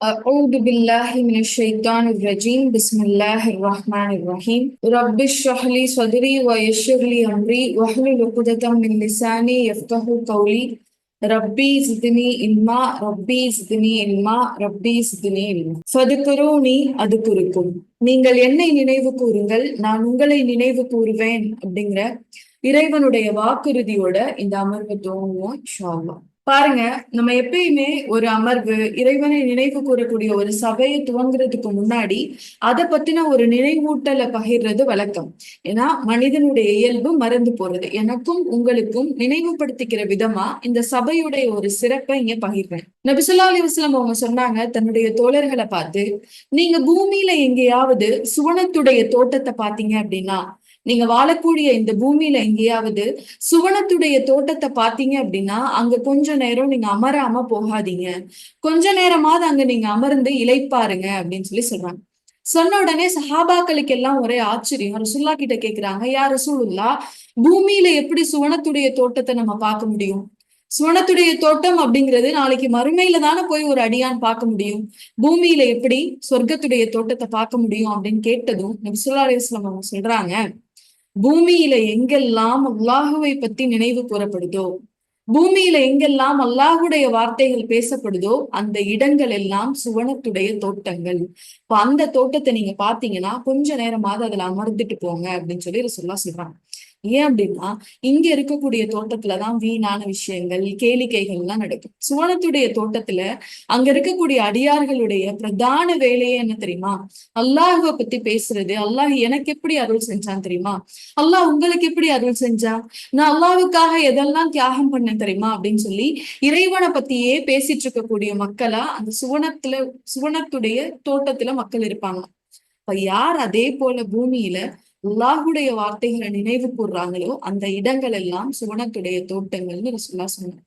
أعوذ بالله من الشيطان الرجيم بسم الله الرحمن الرحيم رب اشرح لي صدري ويسر لي أمري واحلل عقدة من لساني يفقهوا قولي ربي زدني علما ربي زدني علما ربي زدني علما فذكروني அதுக்குருக்கும் நீங்கள் என்னை நினைவு கூறுங்கள் நான் உங்களை நினைவு கூறுவேன் அப்படிங்கிற இறைவனுடைய வாக்குறுதியோட இந்த அமர்வு துவங்குவோம் இன்ஷா அல்லாஹ். பாருங்க, நம்ம எப்பயுமே ஒரு அமர்வு இறைவனை நினைவு கூறக்கூடிய ஒரு சபையை துவங்குறதுக்கு முன்னாடி அதை பத்தின ஒரு நினைவூட்டலை பகிர்றது வழக்கம். ஏன்னா மனிதனுடைய இயல்பு மறந்து போறது. எனக்கும் உங்களுக்கும் நினைவுபடுத்திக்கிற விதமா இந்த சபையுடைய ஒரு சிறப்பை இங்க பகிர்றேன். நபி ஸல்லல்லாஹு அலைஹி வஸல்லம் அவங்க சொன்னாங்க தன்னுடைய தோழர்களை பார்த்து, நீங்க பூமியில எங்கேயாவது சுவனத்துடைய தோட்டத்தை பார்த்தீங்க அப்படின்னா, நீங்க வாழக்கூடிய இந்த பூமியில எங்கேயாவது சுவனத்துடைய தோட்டத்தை பார்த்தீங்க அப்படின்னா அங்க கொஞ்ச நேரம் நீங்க அமராம போகாதீங்க, கொஞ்ச நேரமாவது அங்க நீங்க அமர்ந்து இளைப்பாருங்க அப்படின்னு சொல்றாங்க. சொன்ன உடனே சஹாபாக்களுக்கு எல்லாம் ஒரே ஆச்சரியம். ரசூலுல்லாஹ் கிட்ட கேக்குறாங்க, யா ரசூலுல்லாஹ், பூமியில எப்படி சுவனத்துடைய தோட்டத்தை நம்ம பார்க்க முடியும்? சுவனத்துடைய தோட்டம் அப்படிங்கிறது நாளைக்கு மறுமையில தானே போய் ஒரு அடியான் பார்க்க முடியும், பூமியில எப்படி சொர்க்கத்துடைய தோட்டத்தை பார்க்க முடியும் அப்படின்னு கேட்டதும் நபி ஸல்லல்லாஹு அலைஹி வஸல்லம் அவங்க சொல்றாங்க, பூமியில எங்கெல்லாம் அல்லாஹுவை பத்தி நினைவு கூறப்படுதோ, பூமியில எங்கெல்லாம் அல்லாஹுடைய வார்த்தைகள் பேசப்படுதோ அந்த இடங்கள் எல்லாம் சுவனத்துடைய தோட்டங்கள். இப்ப அந்த தோட்டத்தை நீங்க பாத்தீங்கன்னா கொஞ்ச நேரமாவது அதுல அமர்ந்துட்டு போங்க அப்படின்னு சொல்லி ரசூலுல்லாஹ் சொல்றாங்க. ஏன் அப்படின்னா இங்க இருக்கக்கூடிய தோட்டத்துலதான் வீணான விஷயங்கள், கேளிக்கைகள் எல்லாம் நடக்கும். சுவனத்துடைய தோட்டத்துல அங்க இருக்கக்கூடிய அடியார்களுடைய பிரதான வேலையே என்ன தெரியுமா? அல்லாஹுவை பத்தி பேசுறது. அல்லாஹ் எனக்கு எப்படி அருள் செஞ்சான் தெரியுமா? அல்லாஹ் உங்களுக்கு எப்படி அருள் செஞ்சா? நான் அல்லாஹ்வுக்காக எதெல்லாம் தியாகம் பண்ணேன் தெரியுமா அப்படின்னு சொல்லி இறைவனை பத்தியே பேசிட்டு இருக்கக்கூடிய மக்களா அந்த சுவனத்துடைய தோட்டத்துல மக்கள் இருப்பாங்க. இப்ப யார் அதே போல பூமியில அல்லாஹுடைய வார்த்தைகளை நினைவு கூர்றாங்களோ அந்த இடங்கள் எல்லாம் சுவனத்துடைய தோட்டங்கள்னு ரசூலுல்லாஹ் சொன்னாங்க.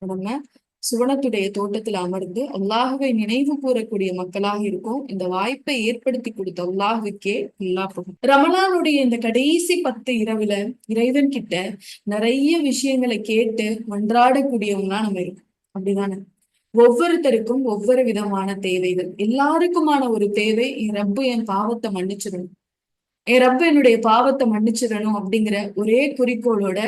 நம்ம சுவனத்துடைய தோட்டத்துல அமர்ந்து அல்லாஹுவை நினைவு கூறக்கூடிய மக்களாக இருக்கும். இந்த வாய்ப்பை ஏற்படுத்தி கொடுத்த அல்லாஹுக்கே எல்லா புகழும். ரமலானுடைய இந்த கடைசி 10 இரவுல இறைவன் கிட்ட நிறைய விஷயங்களை கேட்டு மன்றாடக்கூடியவங்களா நம்ம இருக்கோம், அப்படிதானே? ஒவ்வொருத்தருக்கும் ஒவ்வொரு விதமான தேவைகள். எல்லாருக்குமான ஒரு தேவை, என் ரப்பு என் பாவத்தை மன்னிச்சிடணும், என் ரப்ப என்னுடைய பாவத்தை மன்னிச்சிடணும் அப்படிங்கிற ஒரே குறிக்கோளோட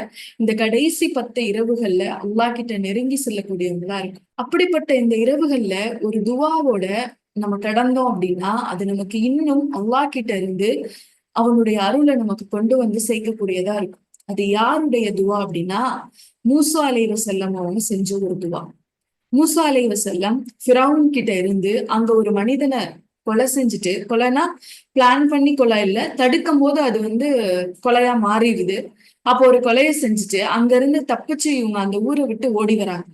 இந்த கடைசி 10 இரவுகள்ல அல்லாஹ் கிட்ட நெருங்கி செல்லக்கூடியவங்களா இருக்கும். அப்படிப்பட்ட இந்த இரவுகள்ல ஒரு துவாவோட நம்ம கடந்தோம் அப்படின்னா அது நமக்கு இன்னும் அல்லாஹ் கிட்ட இருந்து அவனுடைய அருளை நமக்கு கொண்டு வந்து சேர்க்கக்கூடியதா இருக்கும். அது யாருடைய துவா அப்படின்னா மூசா அலைஹிஸ்ஸலாம் அவங்க செஞ்ச ஒரு துவா. மூசா அலைஹிஸ்ஸலாம் ஃபிரௌன் கிட்ட இருந்து அங்க ஒரு மனிதனை கொலை செஞ்சுட்டு, கொலைனா பிளான் பண்ணி கொலை இல்ல, தடுக்கும் போது அது கொலையா மாறிடுது. அப்போ ஒரு கொலையை செஞ்சுட்டு அங்க இருந்து தப்பிச்சு இவங்க அந்த ஊரை விட்டு ஓடி வராங்க.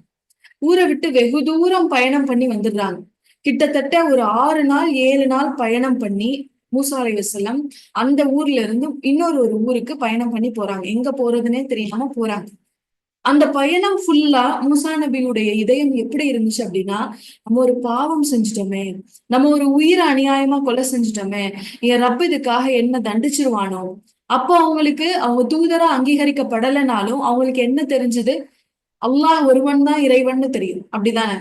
ஊரை விட்டு வெகு தூரம் பயணம் பண்ணி வந்துடுறாங்க. கிட்டத்தட்ட ஒரு 6 நாள் 7 நாள் பயணம் பண்ணி மூசா அலைஹிஸ்ஸலாம் அந்த ஊர்ல இருந்து ஒரு ஊருக்கு பயணம் பண்ணி போறாங்க. எங்க போறதுன்னே தெரியாம போறாங்க. அந்த பயணம் ஃபுல்லா மூசா நபியுடைய இதயம் எப்படி இருந்துச்சு அப்படின்னா, நம்ம ஒரு பாவம் செஞ்சுட்டோமே, நம்ம ஒரு உயிரை அநியாயமா கொலை செஞ்சுட்டோமே, என் ரப்ப இதுக்காக என்ன தண்டிச்சிருவானோ. அப்போ அவங்களுக்கு அவங்க தூதரா அங்கீகரிக்கப்படலைனாலும் அவங்களுக்கு என்ன தெரிஞ்சது? அல்லாஹ் ஒருவன் தான் இறைவன்னு தெரியும், அப்படிதானே?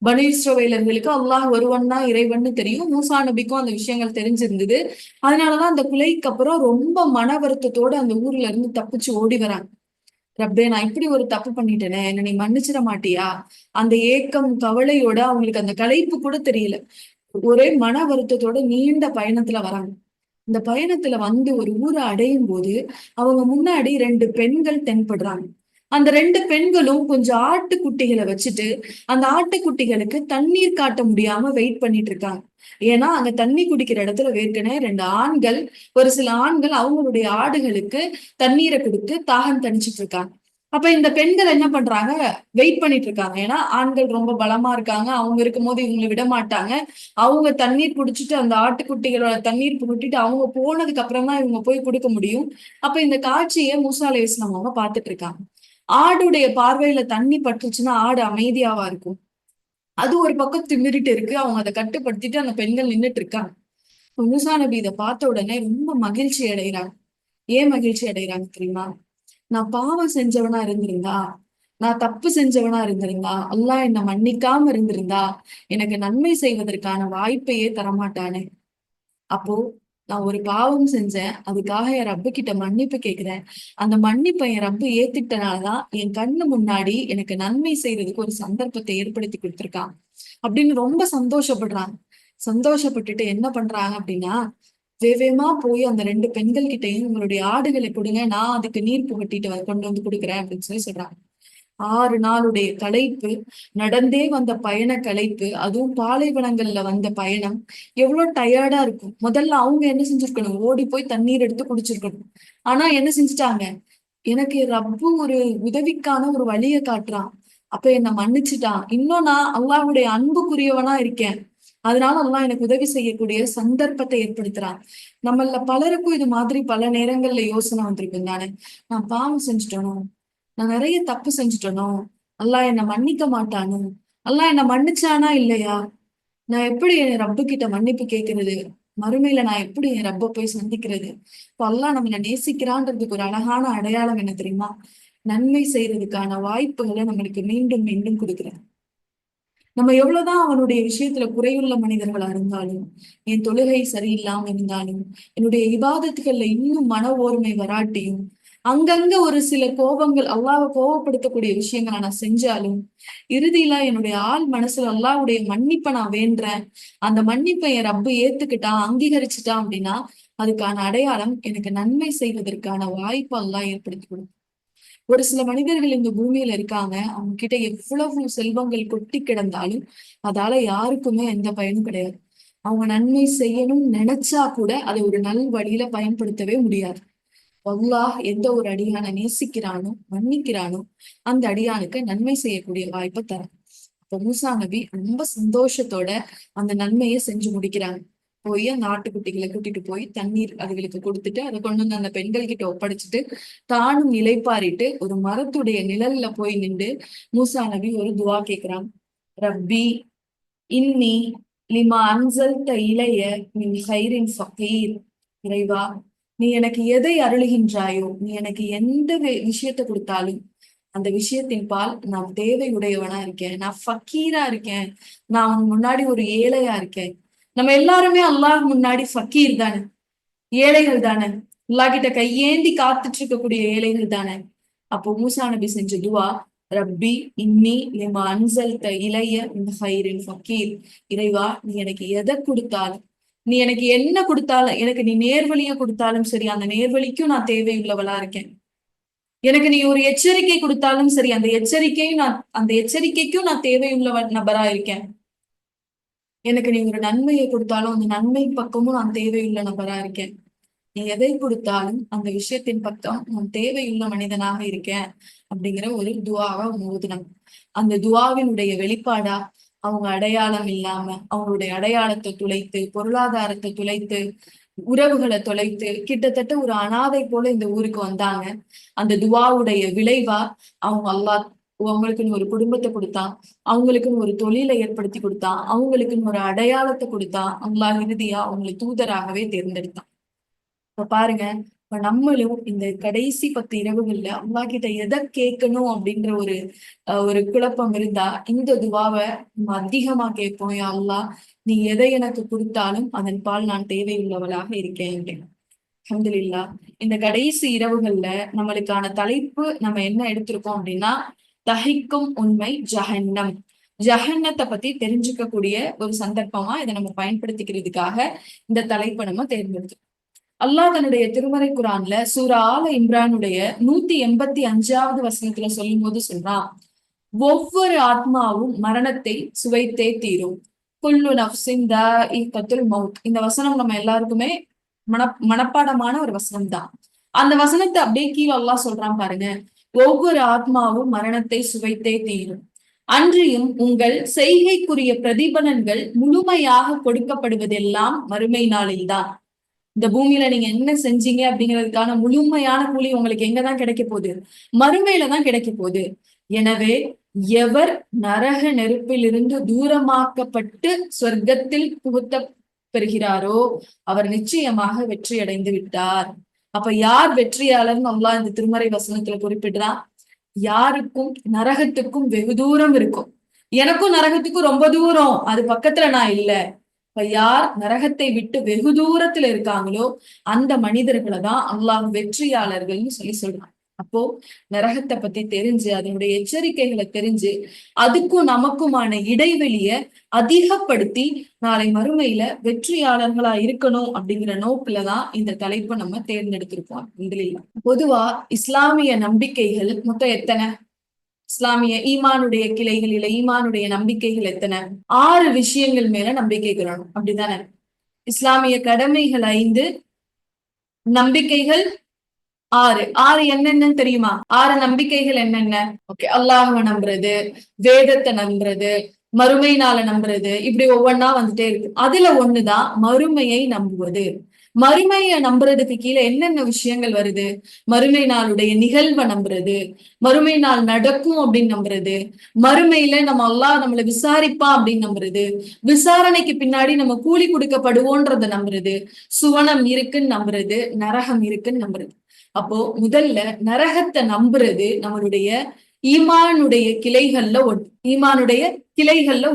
பனு இஸ்ரவேலர்களுக்கு அல்லாஹ் ஒருவன் தான் இறைவன்னு தெரியும். மூசா நபிக்கும் அந்த விஷயங்கள் தெரிஞ்சிருந்தது. அதனாலதான் அந்த கொலைக்கு அப்புறம் ரொம்ப மன வருத்தத்தோட அந்த ஊர்ல இருந்து தப்பிச்சு ஓடி வராங்க. ரப்பே, நான் இப்படி ஒரு தப்பு பண்ணிட்டேனே, என்ன நீ மன்னிச்சிட மாட்டியா? அந்த ஏக்கம் கவலையோட அவங்களுக்கு அந்த களைப்பு கூட தெரியல. ஒரே மன வருத்தத்தோட நீண்ட பயணத்துல வராங்க. இந்த பயணத்துல ஒரு ஊரை அடையும் போது அவங்க முன்னாடி 2 பெண்கள் தென்படுறாங்க. அந்த 2 பெண்களும் கொஞ்சம் ஆட்டுக்குட்டிகளை வச்சுட்டு அந்த ஆட்டுக்குட்டிகளுக்கு தண்ணீர் காட்ட முடியாம வெயிட் பண்ணிட்டு இருக்காங்க. ஏன்னா அங்க தண்ணி குடிக்கிற இடத்துல ஏற்கனவே 2 ஆண்கள், ஒரு சில ஆண்கள் அவங்களுடைய ஆடுகளுக்கு தண்ணீரை கொடுத்து தாகம் தணிச்சிட்டு இருக்காங்க. அப்ப இந்த பெண்கள் என்ன பண்றாங்க? வெயிட் பண்ணிட்டு இருக்காங்க. ஏன்னா ஆண்கள் ரொம்ப பலமா இருக்காங்க, அவங்க இருக்கும்போது இவங்களை விட மாட்டாங்க. அவங்க தண்ணீர் குடிச்சிட்டு அந்த ஆட்டுக்குட்டிகளோட தண்ணீர் புகட்டிட்டு அவங்க போனதுக்கு அப்புறம் தான் இவங்க போய் கொடுக்க முடியும். அப்ப இந்த காட்சியை மூசா அலைஹிஸ்ஸலாம் அவங்க பார்த்துட்டு இருக்காங்க. ஆடுடைய பார்வையில தண்ணி பட்டுச்சுன்னா ஆடு அமைதியாவா இருக்கும்? அது ஒரு பக்கம் திமிரிட்டு இருக்கு. அவங்க அதை கட்டுப்படுத்திட்டு அந்த பெண்கள் நின்னுட்டு இருக்காங்க. மூசா நபி இதை பார்த்த உடனே ரொம்ப மகிழ்ச்சி அடைகிறாங்க. ஏன் மகிழ்ச்சி அடைகிறாங்க தெரியுமா? நான் பாவம் செஞ்சவனா இருந்திருந்தா நான் தப்பு செஞ்சவனா இருந்திருந்தா, அல்லாஹ் என்ன மன்னிக்காம இருந்திருந்தா எனக்கு நன்மை செய்வதற்கான வாய்ப்பையே தரமாட்டானே. அப்போ நான் ஒரு பாவம் செஞ்சேன். அதுக்காக என் ரப்பு கிட்ட மன்னிப்பு கேட்கிறேன். அந்த மன்னிப்பை என் ரப்பு ஏத்துக்கிட்டனாலதான் என் கண்ணு முன்னாடி எனக்கு நன்மை செய்யறதுக்கு ஒரு சந்தர்ப்பத்தை ஏற்படுத்தி கொடுத்திருக்கான் அப்படின்னு ரொம்ப சந்தோஷப்படுறாங்க. சந்தோஷப்பட்டுட்டு என்ன பண்றாங்க அப்படின்னா, வேகமா போய் அந்த 2 பெண்கள் கிட்டயும் உங்களுடைய ஆடுகளை கொடுங்க, நான் அதுக்கு நீர் புகட்டிட்டு கொண்டு வந்து கொடுக்குறேன் அப்படின்னு சொல்றாங்க. 6 நாளுடைய களைப்பு, நடந்தே வந்த பயண களைப்பு, அதுவும் பாலைவனங்கள்ல வந்த பயணம் எவ்வளவு டயர்டா இருக்கும். முதல்ல அவங்க என்ன செஞ்சிருக்கணும், ஓடி போய் தண்ணீர் எடுத்து குடிச்சிருக்கணும். ஆனா என்ன செஞ்சுட்டாங்க, எனக்கு ரப்பு ஒரு உதவிக்கான ஒரு வழியை காட்டுறான், அப்ப என்ன மன்னிச்சுட்டான், இன்னும் நான் அல்லாஹ்வுடைய அன்புக்குரியவனா இருக்கேன், அதனால அல்லாஹ் எனக்கு உதவி செய்யக்கூடிய சந்தர்ப்பத்தை ஏற்படுத்துறான். நம்மள பலருக்கும் இது மாதிரி பல நேரங்கள்ல யோசனை வந்திருக்கும் தானே, நான் பாவம் செஞ்சுட்டணும், நான் நிறைய தப்பு செஞ்சுட்டனோ, அல்லாஹ் என்ன மன்னிக்க மாட்டானோ, அல்லாஹ் என்ன மன்னிச்சானா இல்லையா, நான் எப்படி என் ரப்பு கிட்ட மன்னிப்பு கேட்கறது, மறுமையில நான் எப்படி என் ரப்ப போய் சந்திக்கிறது. இப்ப அல்லாஹ் நம்மள நேசிக்கிறான்றதுக்கு ஒரு அழகான அடையாளம் என்ன தெரியுமா, நன்மை செய்யறதுக்கான வாய்ப்புகளை நம்மளுக்கு மீண்டும் மீண்டும் கொடுக்குறேன். நம்ம எவ்வளவுதான் அவனுடைய விஷயத்துல குறையுள்ள மனிதர்களா இருந்தாலும், என் தொழுகை சரியில்லாம இருந்தாலும், என்னுடைய இபாதத்துகள்ல இன்னும் மன ஓர்மை வராட்டியும், அங்கங்க ஒரு சில கோபங்கள், அல்லாஹ்வை கோபப்படுத்தக்கூடிய விஷயங்களை நான் செஞ்சாலும், இறுதியில என்னுடைய ஆள் மனசுல அல்லாஹ்வுடைய மன்னிப்பை நான் வேண்டுறேன். அந்த மன்னிப்பை என் ரப்பு ஏத்துக்கிட்டான், அங்கீகரிச்சுட்டான் அப்படின்னா, அதுக்கான அடையாளம் எனக்கு நன்மை செய்வதற்கான வாய்ப்பு அல்லாஹ் ஏற்படுத்தி கொடுக்கும். ஒரு சில மனிதர்கள் இந்த பூமியில இருக்காங்க, அவங்க கிட்ட எவ்வளவு செல்வங்கள் கொட்டி கிடந்தாலும் அதால யாருக்குமே எந்த பயனும் கிடையாது. அவங்க நன்மை செய்யணும்னு நினைச்சா கூட அதை ஒரு நல் வழியில பயன்படுத்தவே முடியாது. அல்லாஹ் எந்த ஒரு அடியானை நேசிக்கிறானோ, மன்னிக்கிறானோ, அந்த அடியானுக்கு நன்மை செய்யக்கூடிய வாய்ப்பை தரான். அப்ப மூசா நபி ரொம்ப சந்தோஷத்தோட அந்த நன்மையை செஞ்சு முடிக்கிறாங்க. போய் அந்த ஆட்டுக்குட்டிகளை கூட்டிட்டு போய் தண்ணீர் அதுகளுக்கு கொடுத்துட்டு அதை கொண்டு வந்து அந்த பெண்கள் கிட்ட ஒப்படைச்சிட்டு தானும் இளைப்பாரிட்டு ஒரு மரத்துடைய நிழல்ல போய் நின்று மூசா நபி ஒரு துவா கேட்கிறான். ரப்பி இன்னி லிமா அன்சல்த இளைய மின் ஹைரின் ஃபகீர். இறைவா, நீ எனக்கு எதை அருளுகின்றாயோ, நீ எனக்கு எந்த விஷயத்தை கொடுத்தாலும் அந்த விஷயத்தின் பால் நான் தேவை உடையவனா இருக்கேன், நான் ஃபக்கீரா இருக்கேன், நான் உன் முன்னாடி ஒரு ஏழையா இருக்கேன். நம்ம எல்லாருமே அல்லாஹ் முன்னாடி ஃபக்கீர் தானே, ஏழைகள் தானே, அல்லாஹ் கிட்ட கையேந்தி காத்துட்டு இருக்கக்கூடிய ஏழைகள் தானே. அப்போ மூசா நபி செஞ்ச துவா, ரப்பி இன்னி லிமா அன்சல்த இளைய மின் ஹைரின் ஃபகீர். இறைவா, நீ எனக்கு எதை கொடுத்தாலும், நீ எனக்கு என்ன கொடுத்தாலும், எனக்கு நீ நேர்வழியை கொடுத்தாலும் சரி, அந்த நேர்வழிக்கும் நான் தேவையுள்ளவளா இருக்கேன். எனக்கு நீ ஒரு எச்சரிக்கை கொடுத்தாலும் சரி, அந்த எச்சரிக்கைக்கும் நான் தேவையுள்ள நபரா இருக்கேன். எனக்கு நீ ஒரு நன்மையை கொடுத்தாலும் அந்த நன்மை பக்கமும் நான் தேவையுள்ள நபரா இருக்கேன். நீ எதை கொடுத்தாலும் அந்த விஷயத்தின் பக்கம் நான் தேவையுள்ள மனிதனாக இருக்கேன் அப்படிங்கிற ஒரு துவாவை அவங்க ஓதுனாங்க. அந்த துவாவினுடைய வெளிப்பாடா அவங்க அடையாளம் இல்லாம, அவங்களுடைய அடையாளத்தை துளைத்து, பொருளாதாரத்தை துளைத்து, உறவுகளை தொலைத்து, கிட்டத்தட்ட ஒரு அனாதை போல இந்த ஊருக்கு வந்தாங்க. அந்த துவாவுடைய விளைவா அவங்க அல்லாஹ் அவங்களுக்குன்னு ஒரு குடும்பத்தை கொடுத்தான், அவங்களுக்குன்னு ஒரு தொழிலை ஏற்படுத்தி கொடுத்தான், அவங்களுக்குன்னு ஒரு அடையாளத்தை கொடுத்தான். அல்லாஹ் இறுதியா அவங்களை தூதராகவே தேர்ந்தெடுத்தான். இப்ப பாருங்க, இப்ப நம்மளும் இந்த கடைசி 10 இரவுகள்ல அல்லாஹ் கிட்ட எதை கேட்கணும் அப்படின்ற ஒரு குழப்பம் இருந்தா இந்த துவாவை நம்ம அதிகமா கேட்போம். யா அல்லாஹ், நீ எதை எனக்கு கொடுத்தாலும் அதன் பால் நான் தேவையுள்ளவளாக இருக்கேன். அல்ஹம்துலில்லாஹ். இந்த கடைசி இரவுகள்ல நம்மளுக்கான தலைப்பு நம்ம என்ன எடுத்திருக்கோம் அப்படின்னா, தஹிக்கும் உண்மை ஜஹன்னம். ஜஹன்னத்தை பத்தி தெரிஞ்சுக்கக்கூடிய ஒரு சந்தர்ப்பமா இதை நம்ம பயன்படுத்திக்கிறதுக்காக இந்த தலைப்பை நம்ம தேர்ந்தெடுத்தோம். அல்லாஹ் தன்னுடைய திருமறை குரான்ல சூரா ஆல இம்ரானுடைய 185வது வசனத்துல சொல்லும் போது சொல்றான், ஒவ்வொரு ஆத்மாவும் மரணத்தை சுவைத்தே தீரும். குல்லு நஃப்ஸின் தாஇகத்துல் மௌத். இந்த வசனம் நம்ம எல்லாருக்குமே மனப்பாடமான ஒரு வசனம் தான். அந்த வசனத்தை அப்படியே கீழே அல்லாஹ் சொல்றான் பாருங்க, ஒவ்வொரு ஆத்மாவும் மரணத்தை சுவைத்தே தீரும், அன்றியும் உங்கள் செய்கைக்குரிய பிரதிபலன்கள் முழுமையாக கொடுக்கப்படுவதெல்லாம் மறுமை நாளில்தான். இந்த பூமியில நீங்க என்ன செஞ்சீங்க அப்படிங்கிறதுக்கான முழுமையான கூலி உங்களுக்கு எங்கதான் கிடைக்க போகுது, மறுமையில தான் கிடைக்க போகுது. எனவே எவர் நரக நெருப்பிலிருந்து தூரமாக்கப்பட்டு சொர்க்கத்தில் புகுத்த பெறுகிறாரோ அவர் நிச்சயமாக வெற்றி அடைந்து விட்டார். அப்ப யார் வெற்றியாளர்னு அல்லாஹ் இந்த திருமறை வசனத்துல குறிப்பிடுறான்? யாருக்கும் நரகத்துக்கும் வெகு தூரம் இருக்கும். எனக்கும் நரகத்துக்கும் ரொம்ப தூரம், அது பக்கத்துல நான் இல்ல. இப்ப யார் நரகத்தை விட்டு வெகு தூரத்துல இருக்காங்களோ அந்த மனிதர்களை தான் அல்லாஹ் வெற்றியாளர்கள்னு சொல்றான். அப்போ நரகத்தை பத்தி தெரிஞ்சு அதனுடைய எச்சரிக்கைகளை தெரிஞ்சு அதுக்கும் நமக்குமான இடைவெளிய அதிகப்படுத்தி நாளை மறுமையில வெற்றியாளர்களா இருக்கணும் அப்படிங்கிற நோக்குலதான் இந்த தலைப்பை நம்ம தேர்ந்தெடுத்திருக்கோம். இதுல பொதுவா இஸ்லாமிய நம்பிக்கைகள் மொத்தம் எத்தனை? இஸ்லாமிய ஈமானுடைய கிளைகளில ஈமானுடைய நம்பிக்கைகள் எத்தனை? 6 விஷயங்கள் மேல நம்பிக்கை கொள்ளணும், அப்படித்தானே? இஸ்லாமிய கடமைகள் 5, நம்பிக்கைகள் 6. 6 என்னென்னு தெரியுமா? 6 நம்பிக்கைகள் என்னென்ன? ஓகே, அல்லாஹ்வை நம்புறது, வேதத்தை நம்புறது, மறுமை நாளை நம்புறது, இப்படி ஒவ்வொன்னா வந்துட்டே இருக்கு. அதுல ஒண்ணுதான் மறுமையை நம்புவது. மறுமையை நம்புறதுக்கு கீழே என்னென்ன விஷயங்கள் வருது? மறுமை நாளுடைய நிகழ்வை நம்புறது, மறுமை நாள் நடக்கும் அப்படின்னு நம்புறது, மறுமையில நம்ம அல்லாஹ் நம்மளை விசாரிப்பான் அப்படின்னு நம்புறது, விசாரணைக்கு பின்னாடி நம்ம கூலி கொடுக்கப்படுவோன்றத நம்புறது, சுவனம் இருக்குன்னு நம்புறது, நரகம் இருக்குன்னு நம்புறது. அப்போ முதல்ல நரகத்தை நம்புறது நம்மளுடைய ஈமானுடைய கிளைகள்ல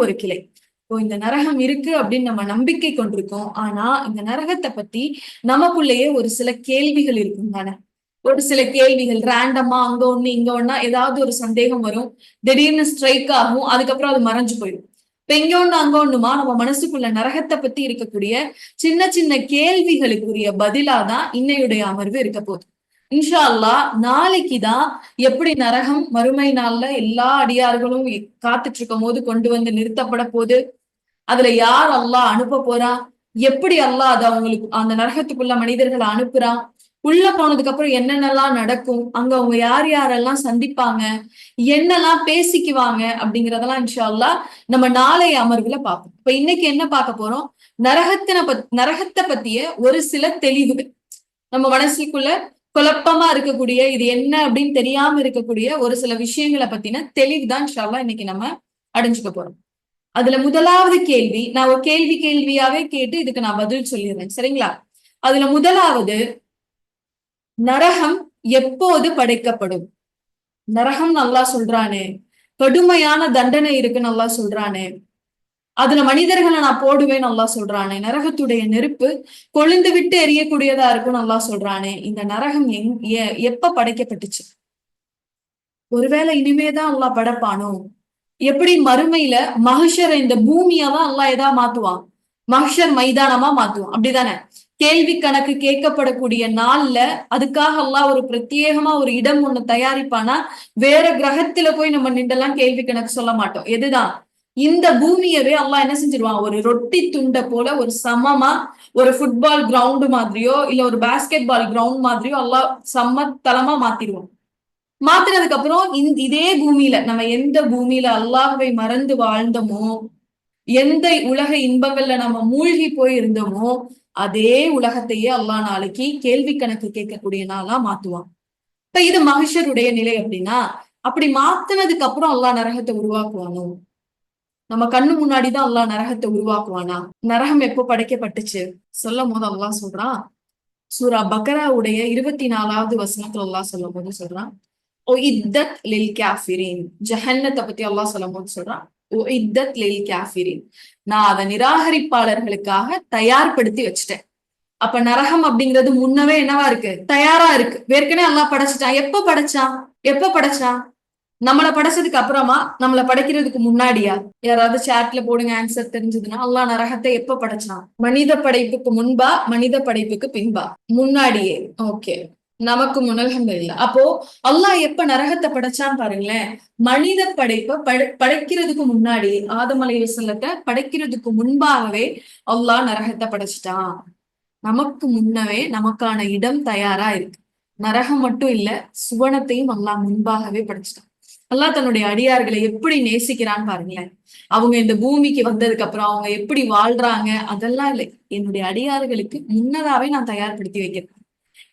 ஒரு கிளை. இப்போ இந்த நரகம் இருக்கு அப்படின்னு நம்ம நம்பிக்கை கொண்டிருக்கோம். ஆனா இந்த நரகத்தை பத்தி நமக்குள்ளேயே ஒரு சில கேள்விகள் இருக்கும் தானே? ஒரு சில கேள்விகள் ரேண்டமா அங்க ஒண்ணு இங்க ஒண்ணா ஏதாவது ஒரு சந்தேகம் வரும், திடீர்னு ஸ்ட்ரைக் ஆகும், அதுக்கப்புறம் அது மறைஞ்சு போயிடும். இப்ப இங்க ஒண்ணு அங்க ஒண்ணுமா நம்ம மனசுக்குள்ள நரகத்தை பத்தி இருக்கக்கூடிய சின்ன சின்ன கேள்விகளுக்குரிய பதிலாதான் இன்னையுடைய அமர்வு இருக்க போகுது. இன்ஷா அல்லாஹ் நாளைக்குதான் எப்படி நரகம் மறுமை நாள்ல எல்லா அடியார்களும் காத்துட்டு இருக்கும் போது கொண்டு வந்து நிறுத்தப்பட போகுது, அதுல யார் அல்லாஹ் அனுப்ப போறான், எப்படி அல்லாஹ் அதை அவங்களுக்கு அந்த நரகத்துக்குள்ள மனிதர்களை அனுப்புறான், உள்ள போனதுக்கு அப்புறம் என்னென்னலாம் நடக்கும், அங்க அவங்க யார் யாரெல்லாம் சந்திப்பாங்க, என்னெல்லாம் பேசிக்குவாங்க அப்படிங்கறதெல்லாம் இன்ஷா அல்லாஹ் நம்ம நாளைய அமர்வுல பார்ப்போம். இப்ப இன்னைக்கு என்ன பார்க்க போறோம்? நரகத்தை பத்திய ஒரு சில தெளிவுகள், நம்ம மனசுக்குள்ள குழப்பமா இருக்கக்கூடிய இது என்ன அப்படின்னு தெரியாம இருக்கக்கூடிய ஒரு சில விஷயங்களை பத்தின தெளிவுதான் இன்ஷா அல்லாஹ் இன்னைக்கு நம்ம அடைஞ்சுக்க போறோம். அதுல முதலாவது கேள்வி, நான் ஒரு கேள்வியாவே கேட்டு இதுக்கு நான் பதில் சொல்லிடுறேன், சரிங்களா? அதுல முதலாவது, நரகம் எப்போது படைக்கப்படும்? நரகம் அல்லாஹ் சொல்றானே, கடுமையான தண்டனை இருக்குன்னு அல்லாஹ் சொல்றானே, அதுல மனிதர்களை நான் போடுவேன் அல்லாஹ் சொல்றானே, நரகத்துடைய நெருப்பு கொழுந்து விட்டு எரியக்கூடியதா இருக்கும்னு அல்லாஹ் சொல்றானே, இந்த நரகம் எப்ப படைக்கப்பட்டுச்சு? ஒருவேளை இனிமேதான் அல்லாஹ் படைப்பானோ? எப்படி மறுமையில மஹ்ஷர் இந்த பூமியாதான் அல்லாஹ் எதா மாத்துவான், மஹ்ஷர் மைதானமா மாத்துவான், அப்படிதானே? கேள்வி கணக்கு கேட்கப்படக்கூடிய நாள்ல அதுக்காக அல்லாஹ் ஒரு பிரத்யேகமா ஒரு இடம் ஒண்ணு தயாரிப்பானா, வேற கிரகத்துல போய் நம்ம நின்றெல்லாம் கேள்வி கணக்கு சொல்ல மாட்டோம். எதுதான் இந்த பூமியவே அல்லாஹ் என்ன செஞ்சிருவான், ஒரு ரொட்டி துண்டை போல ஒரு சமமா ஒரு ஃபுட்பால் கிரவுண்டு மாதிரியோ இல்ல ஒரு பாஸ்கெட் பால் கிரவுண்ட் மாதிரியோ அல்லாஹ் சமத்தளமா மாத்திடுவான். மாத்தினதுக்கு அப்புறம் இதே பூமியில நம்ம எந்த பூமியில அல்லாஹ்வை மறந்து வாழ்ந்தோமோ, எந்த உலக இன்பங்கள்ல நம்ம மூழ்கி போய் இருந்தோமோ, அதே உலகத்தையே அல்லாஹ் நாளைக்கு கேள்வி கணக்கு கேட்கக்கூடிய நாளா மாத்துவான். இப்ப இது மஹ்ஷருடைய நிலை. அப்படின்னா அப்படி மாத்தினதுக்கு அப்புறம் அல்லாஹ் நரகத்தை உருவாக்குவானோ? நம்ம கண்ணு முன்னாடிதான் அல்லாஹ் நரகத்தை உருவாக்குவானா? நரகம் எப்போ படைக்கப்பட்டுச்சு சொல்லும் போது அல்லாஹ் சொல்றான், சூரா பக்கராவுடைய 24வது வசனத்துல அல்லாஹ் சொல்லும் போது சொல்றான், உஇத்தத் லில் காஃபிரீன். ஜஹன்னத்தை பத்தி அல்லாஹ் சொல்லும் போது சொல்றான், உஇத்தத் லில் காஃபிரீன், நான் அதை நிராகரிப்பாளர்களுக்காக தயார்படுத்தி வச்சுட்டேன். அப்ப நரகம் அப்படிங்கிறது முன்னவே என்னவா இருக்கு, தயாரா இருக்கு. ஏற்கனவே அல்லாஹ் படைச்சிட்டான். எப்ப படைச்சான்? நம்மளை படைச்சதுக்கு அப்புறமா, நம்மளை படைக்கிறதுக்கு முன்னாடியா? யாராவது சாட்ல போடுங்க ஆன்சர் தெரிஞ்சதுன்னா. அல்லாஹ் நரகத்தை எப்ப படைச்சான்? மனித படைப்புக்கு முன்பா, மனித படைப்புக்கு பின்பா? முன்னாடியே. ஓகே, நமக்கு முன்னல்ஹம்துலில்லாஹ். அப்போ அல்லாஹ் எப்ப நரகத்தை படைச்சான்னு பாருங்களேன். மனித படைப்பை படைக்கிறதுக்கு முன்னாடி, ஆதம் அலைஹிஸ்ஸலாத்தை படைக்கிறதுக்கு முன்பாகவே அல்லாஹ் நரகத்தை படைச்சிட்டான். நமக்கு முன்னவே நமக்கான இடம் தயாரா இருக்கு. நரகம் மட்டும் இல்ல, சுவனத்தையும் அல்லாஹ் முன்பாகவே படைச்சிட்டான். அல்லாஹ் தன்னுடைய அடியார்களை எப்படி நேசிக்கிறான்னு பாருங்களேன். அவங்க இந்த பூமிக்கு வந்ததுக்கு அப்புறம் அவங்க எப்படி வாழ்றாங்க அதெல்லாம் இல்லை, என்னுடைய அடியார்களுக்கு முன்னதாவே நான் தயார்படுத்தி வைக்கிறேன்.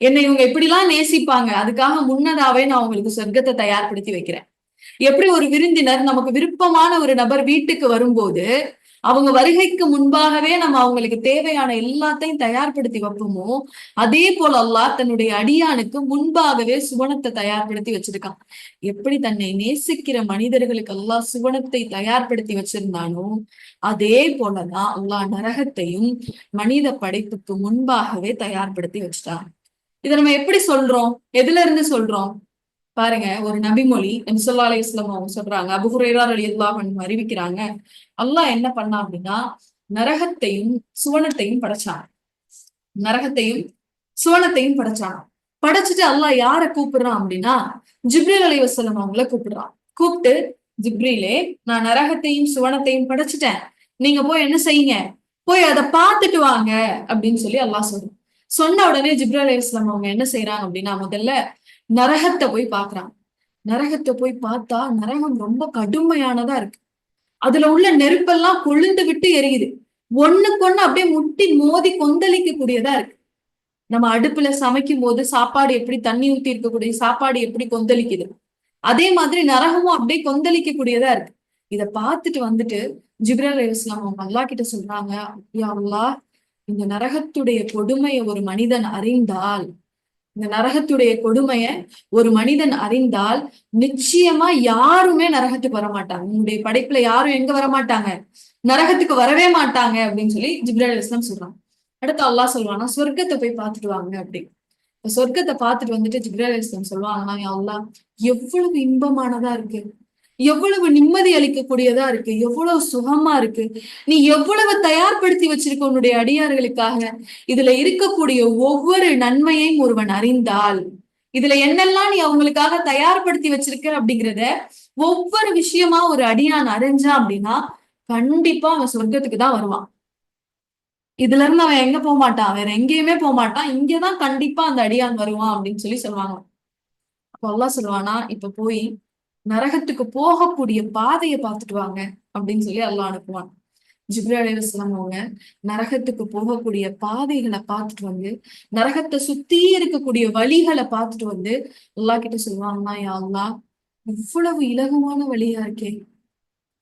என்னை இவங்க எப்படிலாம் நேசிப்பாங்க அதுக்காக முன்னதாவே நான் அவங்களுக்கு சொர்க்கத்தை தயார்படுத்தி வைக்கிறேன். எப்படி ஒரு விருந்தினர், நமக்கு விருப்பமான ஒரு நபர் வீட்டுக்கு வரும்போது அவங்க வருகைக்கு முன்பாகவே நம்ம அவங்களுக்கு தேவையான எல்லாத்தையும் தயார்படுத்தி வைப்போமோ, அதே போல அல்லாஹ் தன்னுடைய அடியானுக்கு முன்பாகவே சுவனத்தை தயார்படுத்தி வச்சிருக்கான். எப்படி தன்னை நேசிக்கிற மனிதர்களுக்கு அல்லாஹ் சுவனத்தை தயார்படுத்தி வச்சிருந்தானோ, அதே போலதான் அல்லாஹ் நரகத்தையும் மனித படைப்புக்கு முன்பாகவே தயார்படுத்தி வச்சுட்டான். இதை நம்ம எப்படி சொல்றோம்? எதுல இருந்து சொல்றோம்? பாருங்க, ஒரு நபிமொழி நபி ஸல்லல்லாஹு அலைஹி வஸல்லம் அவங்க சொல்றாங்க, அபூ ஹுரைரா ரலியல்லாஹு அன்ஹு அறிவிக்கிறாங்க, அல்லாஹ் என்ன பண்ணா அப்படின்னா நரகத்தையும் சுவனத்தையும் படைச்சான். நரகத்தையும் சுவனத்தையும் படைச்சான். படைச்சிட்டு அல்லாஹ் யார கூப்பிடுறான் அப்படின்னா ஜிப்ரீல் அலைஹிஸ்ஸலாம் அவங்கள கூப்பிடுறான். கூப்பிட்டு, ஜிப்ரீலே, நான் நரகத்தையும் சுவனத்தையும் படைச்சிட்டேன், நீங்க போய் என்ன செய்யுங்க, போய் அதை பார்த்துட்டு வாங்க அப்படின்னு சொல்லி அல்லாஹ் சொல்றான். சொன்ன உடனே ஜிப்ரீல் அலைஹிஸ்ஸலாம் அவங்க என்ன செய்யறாங்க அப்படின்னா முதல்ல நரகத்தை போய் பாக்குறாங்க. நரகத்தை போய் பார்த்தா நரகம் ரொம்ப கடுமையானதா இருக்கு. அதுல உள்ள நெருப்பெல்லாம் கொழுந்து விட்டு எரியுது. ஒண்ணுக்கு அப்படியே முட்டி மோதி கொந்தளிக்க கூடியதா இருக்கு. நம்ம அடுப்புல சமைக்கும் போது சாப்பாடு எப்படி தண்ணி ஊத்தி இருக்கக்கூடிய சாப்பாடு எப்படி கொந்தளிக்குது, அதே மாதிரி நரகமும் அப்படியே கொந்தளிக்க கூடியதா இருக்கு. இத பார்த்துட்டு வந்துட்டு ஜிப்ரீல் அலைஹிஸ்ஸலாம் அவங்க அல்லாஹ் கிட்ட சொல்றாங்க, யா அல்லாஹ், இந்த நரகத்துடைய கொடுமையை ஒரு மனிதன் அறிந்தால், இந்த நரகத்துடைய கொடுமைய ஒரு மனிதன் அறிந்தால் நிச்சயமா யாருமே நரகத்துக்கு வர மாட்டாங்க. உன்னுடைய படைப்புல யாரும் எங்க வர மாட்டாங்க, நரகத்துக்கு வரவே மாட்டாங்க அப்படின்னு சொல்லி ஜிப்ரீல் அலைஹிஸ்ஸலாம் சொல்றாங்க. அடுத்து அல்லாஹ் சொல்லுவானா, சொர்க்கத்தை போய் பார்த்துட்டு வாங்க அப்படி. சொர்க்கத்தை பார்த்துட்டு வந்துட்டு ஜிப்ரீல் அலைஹிஸ்ஸலாம் சொல்லுவாங்கன்னா, யா அல்லாஹ், எவ்வளவு இன்பமானதா இருக்கு, எவ்வளவு நிம்மதி அளிக்கக்கூடியதா இருக்கு, எவ்வளவு சுகமா இருக்கு, நீ எவ்வளவு தயார்படுத்தி வச்சிருக்க உன்னுடைய அடியார்களுக்காக. இதுல இருக்கக்கூடிய ஒவ்வொரு நன்மையையும் ஒருவன் அறிந்தால், இதுல என்னெல்லாம் நீ அவங்களுக்காக தயார்படுத்தி வச்சிருக்க அப்படிங்கிறத ஒவ்வொரு விஷயமா ஒரு அடியான் அறிஞ்சான் அப்படின்னா கண்டிப்பா அவன் சொர்க்கத்துக்கு தான் வருவான். இதுல இருந்து அவன் எங்க போக மாட்டான், வேற எங்கேயுமே போக மாட்டான், இங்கதான் கண்டிப்பா அந்த அடியான் வருவான் அப்படின்னு சொல்லி சொல்லுவாங்க. அப்ப அல்லாஹ் சொல்லுவானா, இப்ப போய் நரகத்துக்கு போகக்கூடிய பாதையை பார்த்துட்டு வாங்க அப்படின்னு சொல்லி அல்லாஹ் அனுப்புவான். ஜிப்ரீல் அலைஹிஸ்ஸலாம் அவங்க நரகத்துக்கு போகக்கூடிய பாதைகளை பார்த்துட்டு வந்து, நரகத்தை சுத்தி இருக்கக்கூடிய வழிகளை பார்த்துட்டு வந்து அல்லாஹ் கிட்ட சொல்லுவாங்கன்னா, யா அல்லாஹ், இவ்வளவு இலகுவான வழியா இருக்கே,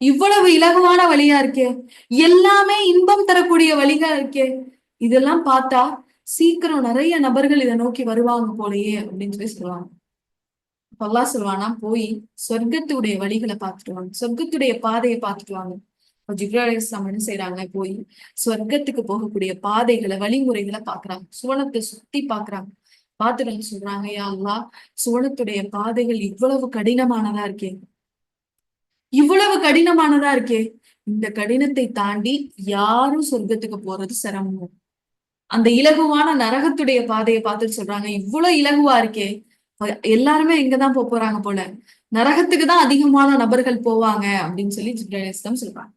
இவ்வளவு இலகுவான வழியா இருக்கே, எல்லாமே இன்பம் தரக்கூடிய வழியா இருக்கே, இதெல்லாம் பார்த்தா சீக்கிரம் நிறைய நபர்கள் இதை நோக்கி வருவாங்க போலயே அப்படின்னு சொல்லி சொல்லுவாங்க. அல்லாஹ் சொல்லுவானா, போய் சொர்க்கத்துடைய வழிகளை பார்த்துட்டு வாங்க, சொர்க்கத்துடைய பாதையை பார்த்துட்டு வாங்க. ஜிப்ரீல் அலைஹிஸ்ஸலாம் என்ன செய்யறாங்க, போய் சொர்க்கத்துக்கு போகக்கூடிய பாதைகளை வழிமுறைகளை பாக்குறாங்க, சுவனத்தை சுத்தி பாக்குறாங்க. பார்த்துட்டு சொல்றாங்க, யா அல்லாஹ், சுவனத்துடைய பாதைகள் இவ்வளவு கடினமானதா இருக்கே, இவ்வளவு கடினமானதா இருக்கே, இந்த கடினத்தை தாண்டி யாரும் சொர்க்கத்துக்கு போறது சிரமம். அந்த இலகுவான நரகத்துடைய பாதையை பார்த்துட்டு சொல்றாங்க, இவ்வளவு இலகுவா இருக்கே, எல்லாருமே எங்கதான் போறாங்க போல, நரகத்துக்கு தான் அதிகமான நபர்கள் போவாங்க அப்படின்னு சொல்லி ஜிப்ரீல் அலைஹிஸ்ஸலாம் சொல்றாங்க.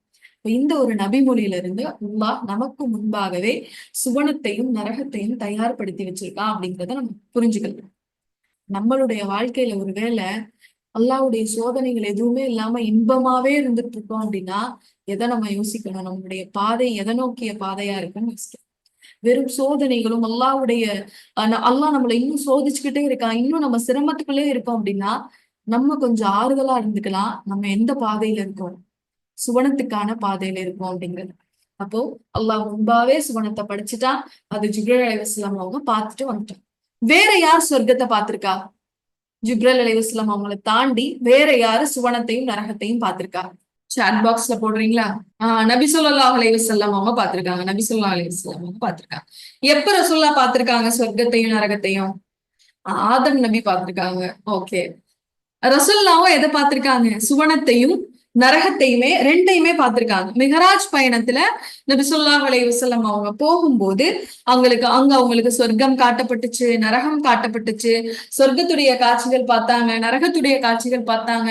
இந்த ஒரு நபிமொழியில இருந்து அல்லாஹ் நமக்கு முன்பாகவே சுவனத்தையும் நரகத்தையும் தயார்படுத்தி வச்சிருக்கான் அப்படிங்கிறத நம்ம புரிஞ்சுக்கலாம். நம்மளுடைய வாழ்க்கையில ஒருவேளை அல்லாஹ்வுடைய சோதனைகள் எதுவுமே இல்லாம இன்பமாவே இருந்துட்டு இருக்கோம் அப்படின்னா எதை நம்ம யோசிக்கணும், நம்மளுடைய பாதை எதை நோக்கிய பாதையா இருக்குன்னு யோசிக்கணும். வெறும் சோதனைகளும் அல்லாஹ்வுடைய அல்லாஹ் நம்மளை இன்னும் சோதிச்சுக்கிட்டே இருக்கான், இன்னும் நம்ம சிரமத்துக்குள்ளே இருக்கோம் அப்படின்னா நம்ம கொஞ்சம் ஆறுதலா இருந்துக்கலாம், நம்ம எந்த பாதையில இருக்கோம், சுவனத்துக்கான பாதையில இருக்கும் அப்படிங்கிறது. அப்போ அல்லாஹ் முன்பாவே சுவனத்தை படிச்சுட்டான். அது ஜிப்ரீல் அலைஹிஸ்ஸலாம் அவங்க பார்த்துட்டு வந்துட்டான். வேற யார் சொர்க்கத்தை பார்த்திருக்கா? ஜிப்ரீல் அலைஹிஸ்ஸலாம் அவங்களை தாண்டி வேற யாரு சுவனத்தையும் நரகத்தையும் பார்த்திருக்கா? சாட் பாக்ஸ்ல போடுறீங்களா? நபி ஸல்லல்லாஹு அலைஹி வஸல்லம் அவங்க பார்த்திருக்காங்க. நபி ஸல்லல்லாஹு அலைஹி வஸல்லம் அவங்க பார்த்திருக்காங்க. எப்ப ரசூலுல்லாஹ் பார்த்திருக்காங்க சொர்க்கத்தையும் நரகத்தையும்? ஆதம் நபி பார்த்திருக்காங்க. ஓகே. ரசூலுல்லாஹ்வும் எதை பார்த்திருக்காங்க? சுவனத்தையும் நரகத்தையுமே ரெண்டையுமே பார்த்திருக்காங்க. மிஹராஜ் பயணத்துல நபி ஸல்லல்லாஹு அலைஹி வஸல்லம் அவங்க போகும்போது அவங்களுக்கு சொர்க்கம் காட்டப்பட்டுச்சு, நரகம் காட்டப்பட்டுச்சு. சொர்க்கத்துடைய காட்சிகள் பார்த்தாங்க, நரகத்துடைய காட்சிகள் பார்த்தாங்க,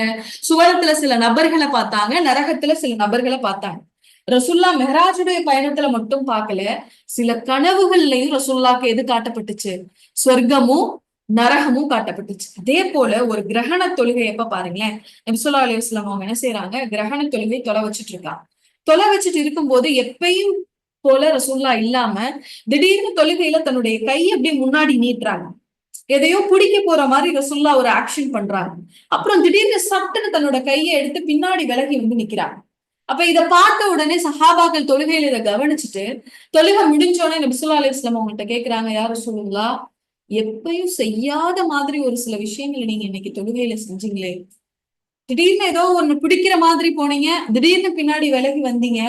சுவனத்துல சில நபர்களை பார்த்தாங்க, நரகத்துல சில நபர்களை பார்த்தாங்க. ரசூல்லா மெஹராஜுடைய பயணத்துல மட்டும் பார்க்கல, சில கனவுகள்லயும் ரசூல்லாக்கு எது காட்டப்பட்டுச்சு? சொர்க்கமும் நரகமும் காட்டப்பட்டுச்சு. அதே போல ஒரு கிரகண தொழுகை எப்ப பாருங்களேன், நபி ஸல்லல்லாஹு அலைஹி வஸல்லம் அவங்க என்ன செய்யறாங்க, கிரகண தொழுகை தொலை வச்சுட்டு இருக்காங்க. தொலை வச்சுட்டு இருக்கும்போது எப்பயும் போல ரசூல்லா இல்லாம திடீர்னு தொழுகையில தன்னுடைய கையை அப்படியே முன்னாடி நீட்டுறாங்க. எதையோ பிடிக்க போற மாதிரி ரசூல்லா ஒரு ஆக்ஷன் பண்றாங்க. அப்புறம் திடீர்னு சட்டுன்னு தன்னோட கையை எடுத்து பின்னாடி விலகி வந்து நிக்கிறாங்க. அப்ப இத பார்த்த உடனே சஹாபாக்கள் தொழுகையில இதை கவனிச்சுட்டு, தொழுகை முடிஞ்ச உடனே நபி ஸல்லல்லாஹு அலைஹி வஸல்லம் அவங்கள்ட்ட கேக்குறாங்க, யா ரசூலுல்லாஹ், எப்பயும் செய்யாத மாதிரி ஒரு சில விஷயங்களை நீங்க இன்னைக்கு தொழுகையில செஞ்சீங்களே, திடீர்னு ஏதோ ஒண்ணு பிடிக்கிற மாதிரி போனீங்க, திடீர்னு பின்னாடி விலகி வந்தீங்க,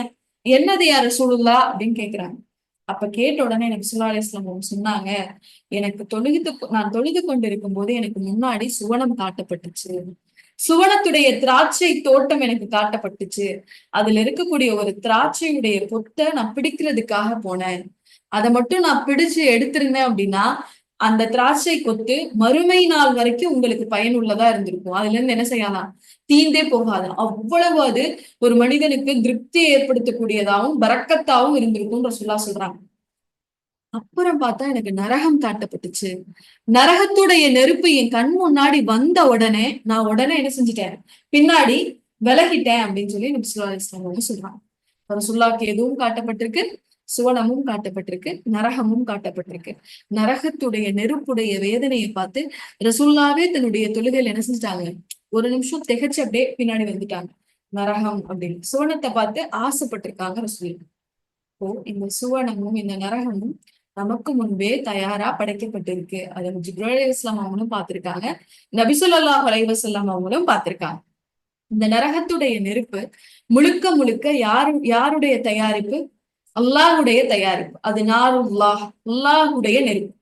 என்னது யா ரசூலுல்லாஹ் அப்படின்னு கேக்குறாங்க. அப்ப கேட்ட உடனே நபி ஸல்லல்லாஹு அலைஹி வஸல்லம் அவங்க சொன்னாங்க, எனக்கு நான் தொழுது கொண்டிருக்கும் போது எனக்கு முன்னாடி சுவனம் காட்டப்பட்டுச்சு. சுவனத்துடைய திராட்சை தோட்டம் எனக்கு காட்டப்பட்டுச்சு. அதுல இருக்கக்கூடிய ஒரு திராட்சையுடைய கொத்தை நான் பிடிக்கிறதுக்காக போனேன். அதை மட்டும் நான் பிடிச்சு எடுத்திருந்தேன் அப்படின்னா, அந்த திராட்சை கொத்து மறுமை நாள் வரைக்கும் உங்களுக்கு பயனுள்ளதா இருந்திருக்கும். அதுல இருந்து என்ன செய்யலாம், தீந்தே போகாது. அவ்வளவு அது ஒரு மனிதனுக்கு திருப்தி ஏற்படுத்தக்கூடியதாகவும் பரக்கத்தாவும் இருந்திருக்கும் ரசூலுல்லாஹ் சொல்றாங்க. அப்புறம் பார்த்தா எனக்கு நரகம் காட்டப்பட்டுச்சு. நரகத்துடைய நெருப்பு என் கண் முன்னாடி வந்த உடனே நான் உடனே என்ன செஞ்சுட்டேன், பின்னாடி விலகிட்டேன் அப்படின்னு சொல்லி நபி ஸல்லல்லாஹு அலைஹி வஸல்லம் அவங்க சொல்றாங்க. ரசூலுல்லாஹ்க்கு எதுவும் காட்டப்பட்டிருக்கு, சுவனமும் காட்டப்பட்டிருக்கு, நரகமும் காட்டப்பட்டிருக்கு. நரகத்துடைய நெருப்புடைய வேதனையை பார்த்து ரசூலுல்லாவே தன்னுடைய தொழுகையில என்ன செஞ்சுட்டாங்க, ஒரு நிமிஷம் திகைச்சு அப்படியே பின்னாடி வந்துட்டாங்க. நரகம் அப்படின்னு சுவனத்தை பார்த்து ஆசைப்பட்டிருக்காங்க ரசூலுல்லாஹ். இப்போ இந்த சுவனமும் இந்த நரகமும் நமக்கு முன்பே தயாரா படைக்கப்பட்டிருக்கு. அதை ஜிப்ரீல் அலைஹிஸ்ஸலாம் அவங்களும் பார்த்திருக்காங்க, நபி ஸல்லல்லாஹு அலைஹி வஸல்லம் அவங்களும் பார்த்திருக்காங்க. இந்த நரகத்துடைய நெருப்பு முழுக்க முழுக்க யாருடைய தயாரிப்பு, அல்லாஹ்வுடைய தயாரிப்பு. அது நாருல்லாஹ், அல்லாஹ்வுடைய நெருப்பு.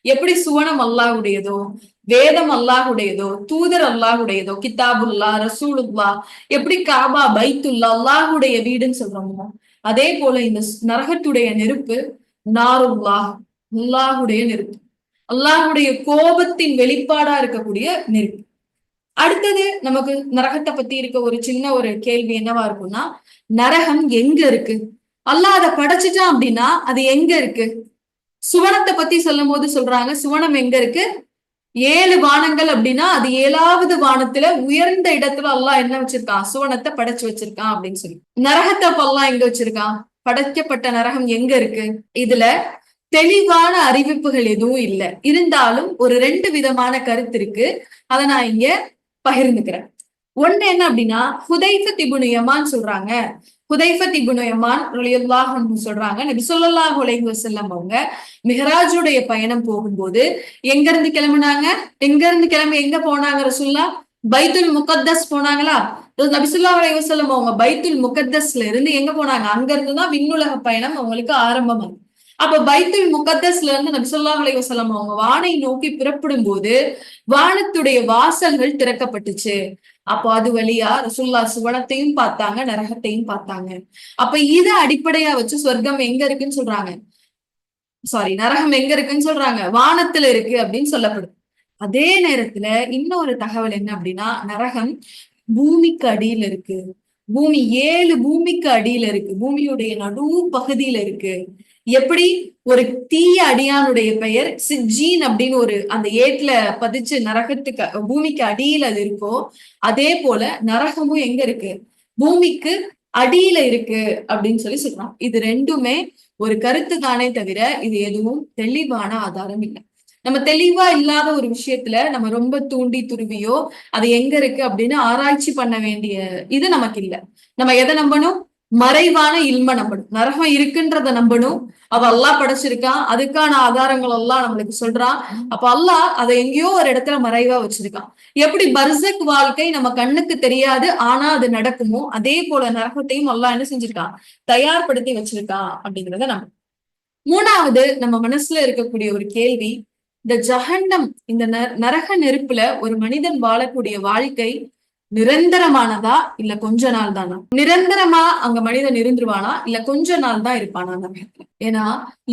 எப்படி சுவனம் அல்லாஹ்வுடையதோ, வேதம் அல்லாஹ்வுடையதோ, தூதர் அல்லாஹ்வுடையதோ, கிதாபுல்லா, ரசூலுல்லா, எப்படி காபா பைத்துல்லா அல்லாஹ்வுடைய வீடுன்னு சொல்றோமோ, அதே போல இந்த நரகத்துடைய நெருப்பு நாருல்லாஹ், அல்லாஹ்வுடைய நெருப்பு. அல்லாஹ்வுடைய கோபத்தின் வெளிப்பாடா இருக்கக்கூடிய நெருப்பு. அடுத்தது நமக்கு நரகத்தை பத்தி இருக்க ஒரு சின்ன ஒரு கேள்வி என்னவா இருக்கும்னா, நரகம் எங்க இருக்கு? அல்லாஹ் அதை படைச்சிட்டான் அப்படின்னா அது எங்க இருக்கு? சுவனத்தை பத்தி சொல்லும் போது சொல்றாங்க, சுவனம் எங்க இருக்கு? 7 வானங்கள் அப்படின்னா அது 7வது வானத்துல உயர்ந்த இடத்துல அல்லாஹ் என்ன வச்சிருக்கான், சுவனத்தை படைச்சு வச்சிருக்கான் அப்படின்னு சொல்லி. நரகத்தை அப்ப அல்லாஹ் எங்க வச்சிருக்கான்? படைக்கப்பட்ட நரகம் எங்க இருக்கு? இதுல தெளிவான அறிவிப்புகள் எதுவும் இல்லை. இருந்தாலும் ஒரு 2 விதமான கருத்து இருக்கு. அதை நான் இங்க பகிர்ந்துக்கிறேன். ஒண்ணு என்ன அப்படின்னா, ஹுதைஃபத் இப்னு யமான் சொல்றாங்க, ஹுதைஃபத் இப்னு யமான் ரலியல்லாஹு அன்ஹு சொல்றாங்க, நபி ஸல்லல்லாஹு அலைஹி வஸல்லம் அவங்க மிஹ்ராஜுடைய பயணம் போகும்போது எங்க இருந்து கிளம்புனாங்க, கிளம்பி எங்க போனாங்க ரசூலுல்லாஹ்? பைத்துல் முகத்தஸ் போனாங்களா? நபி ஸல்லல்லாஹு அலைஹி வஸல்லம் அவங்க பைத்துல் முகத்தஸ்ல இருந்து எங்க போனாங்க, அங்க இருந்துதான் விண்ணுலக பயணம் அவங்களுக்கு ஆரம்பமாகும். அப்ப பைத்துல் முகத்தஸ்ல இருந்து நபி ஸல்லல்லாஹு அலைஹி வஸல்லம் அவங்க வானை நோக்கி புறப்படும் போது வானத்துடைய வாசல்கள் திறக்கப்பட்டுச்சு. அப்போ அது வழியா ரசூலுல்லாஹ் சுவனத்தையும் பார்த்தாங்க, நரகத்தையும் பார்த்தாங்க. அப்ப இத அடிப்படையா வச்சு சொர்க்கம் எங்க இருக்குன்னு சொல்றாங்க, நரகம் எங்க இருக்குன்னு சொல்றாங்க, வானத்துல இருக்கு அப்படின்னு சொல்லப்படுது. அதே நேரத்துல இன்னொரு தகவல் என்ன அப்படின்னா, நரகம் பூமிக்கு அடியில இருக்கு. பூமி 7 பூமிக்கு அடியில இருக்கு. பூமியுடைய நடு பகுதியில இருக்கு. எப்படி ஒரு தீய அடியானுடைய பெயர் சிஜ்ஜீன் அப்படின்னு ஒரு அந்த ஏட்ல பதிச்சு நரகத்துக்கு பூமிக்கு அடியில அது இருக்கோ, அதே போல நரகமும் எங்க இருக்கு, பூமிக்கு அடியில இருக்கு அப்படின்னு சொல்லி சொல்றான். இது ரெண்டுமே ஒரு கருத்து தானே தவிர இது எதுவும் தெளிவான ஆதாரம் இல்லை. நம்ம தெளிவா இல்லாத ஒரு விஷயத்துல நம்ம ரொம்ப தூண்டி துருவியோ அது எங்க இருக்கு அப்படின்னு ஆராய்ச்சி பண்ண வேண்டிய இது நமக்கு இல்ல. நம்ம எதை நம்பணும், மறைவான இல்ம நம்பணும். நரகம் இருக்குன்றத நம்பணும். அவ அல்லாஹ் படைச்சிருக்கான், அதுக்கான ஆதாரங்கள் எல்லாம் நம்மளுக்கு சொல்றான். அப்ப அல்லாஹ் அதை எங்கேயோ ஒரு இடத்துல மறைவா வச்சிருக்கான். எப்படி பர்சக் வாழ்க்கை நம்ம கண்ணுக்கு தெரியாது ஆனா அது நடக்குமோ, அதே போல நரகத்தையும் அல்லாஹ் என்ன செஞ்சிருக்கான், தயார்படுத்தி வச்சிருக்கான் அப்படிங்கிறத நம்ம. மூணாவது நம்ம மனசுல இருக்கக்கூடிய ஒரு கேள்வி, இந்த ஜஹன்னம், இந்த நரக நெருப்புல ஒரு மனிதன் வாழக்கூடிய வாழ்க்கை நிரந்தரமானதா இல்ல கொஞ்ச நாள் தானா? நிரந்தரமா அங்க மனிதன் இருந்துருவானா இல்ல கொஞ்ச நாள் தான் இருப்பானா நரகத்துல? ஏன்னா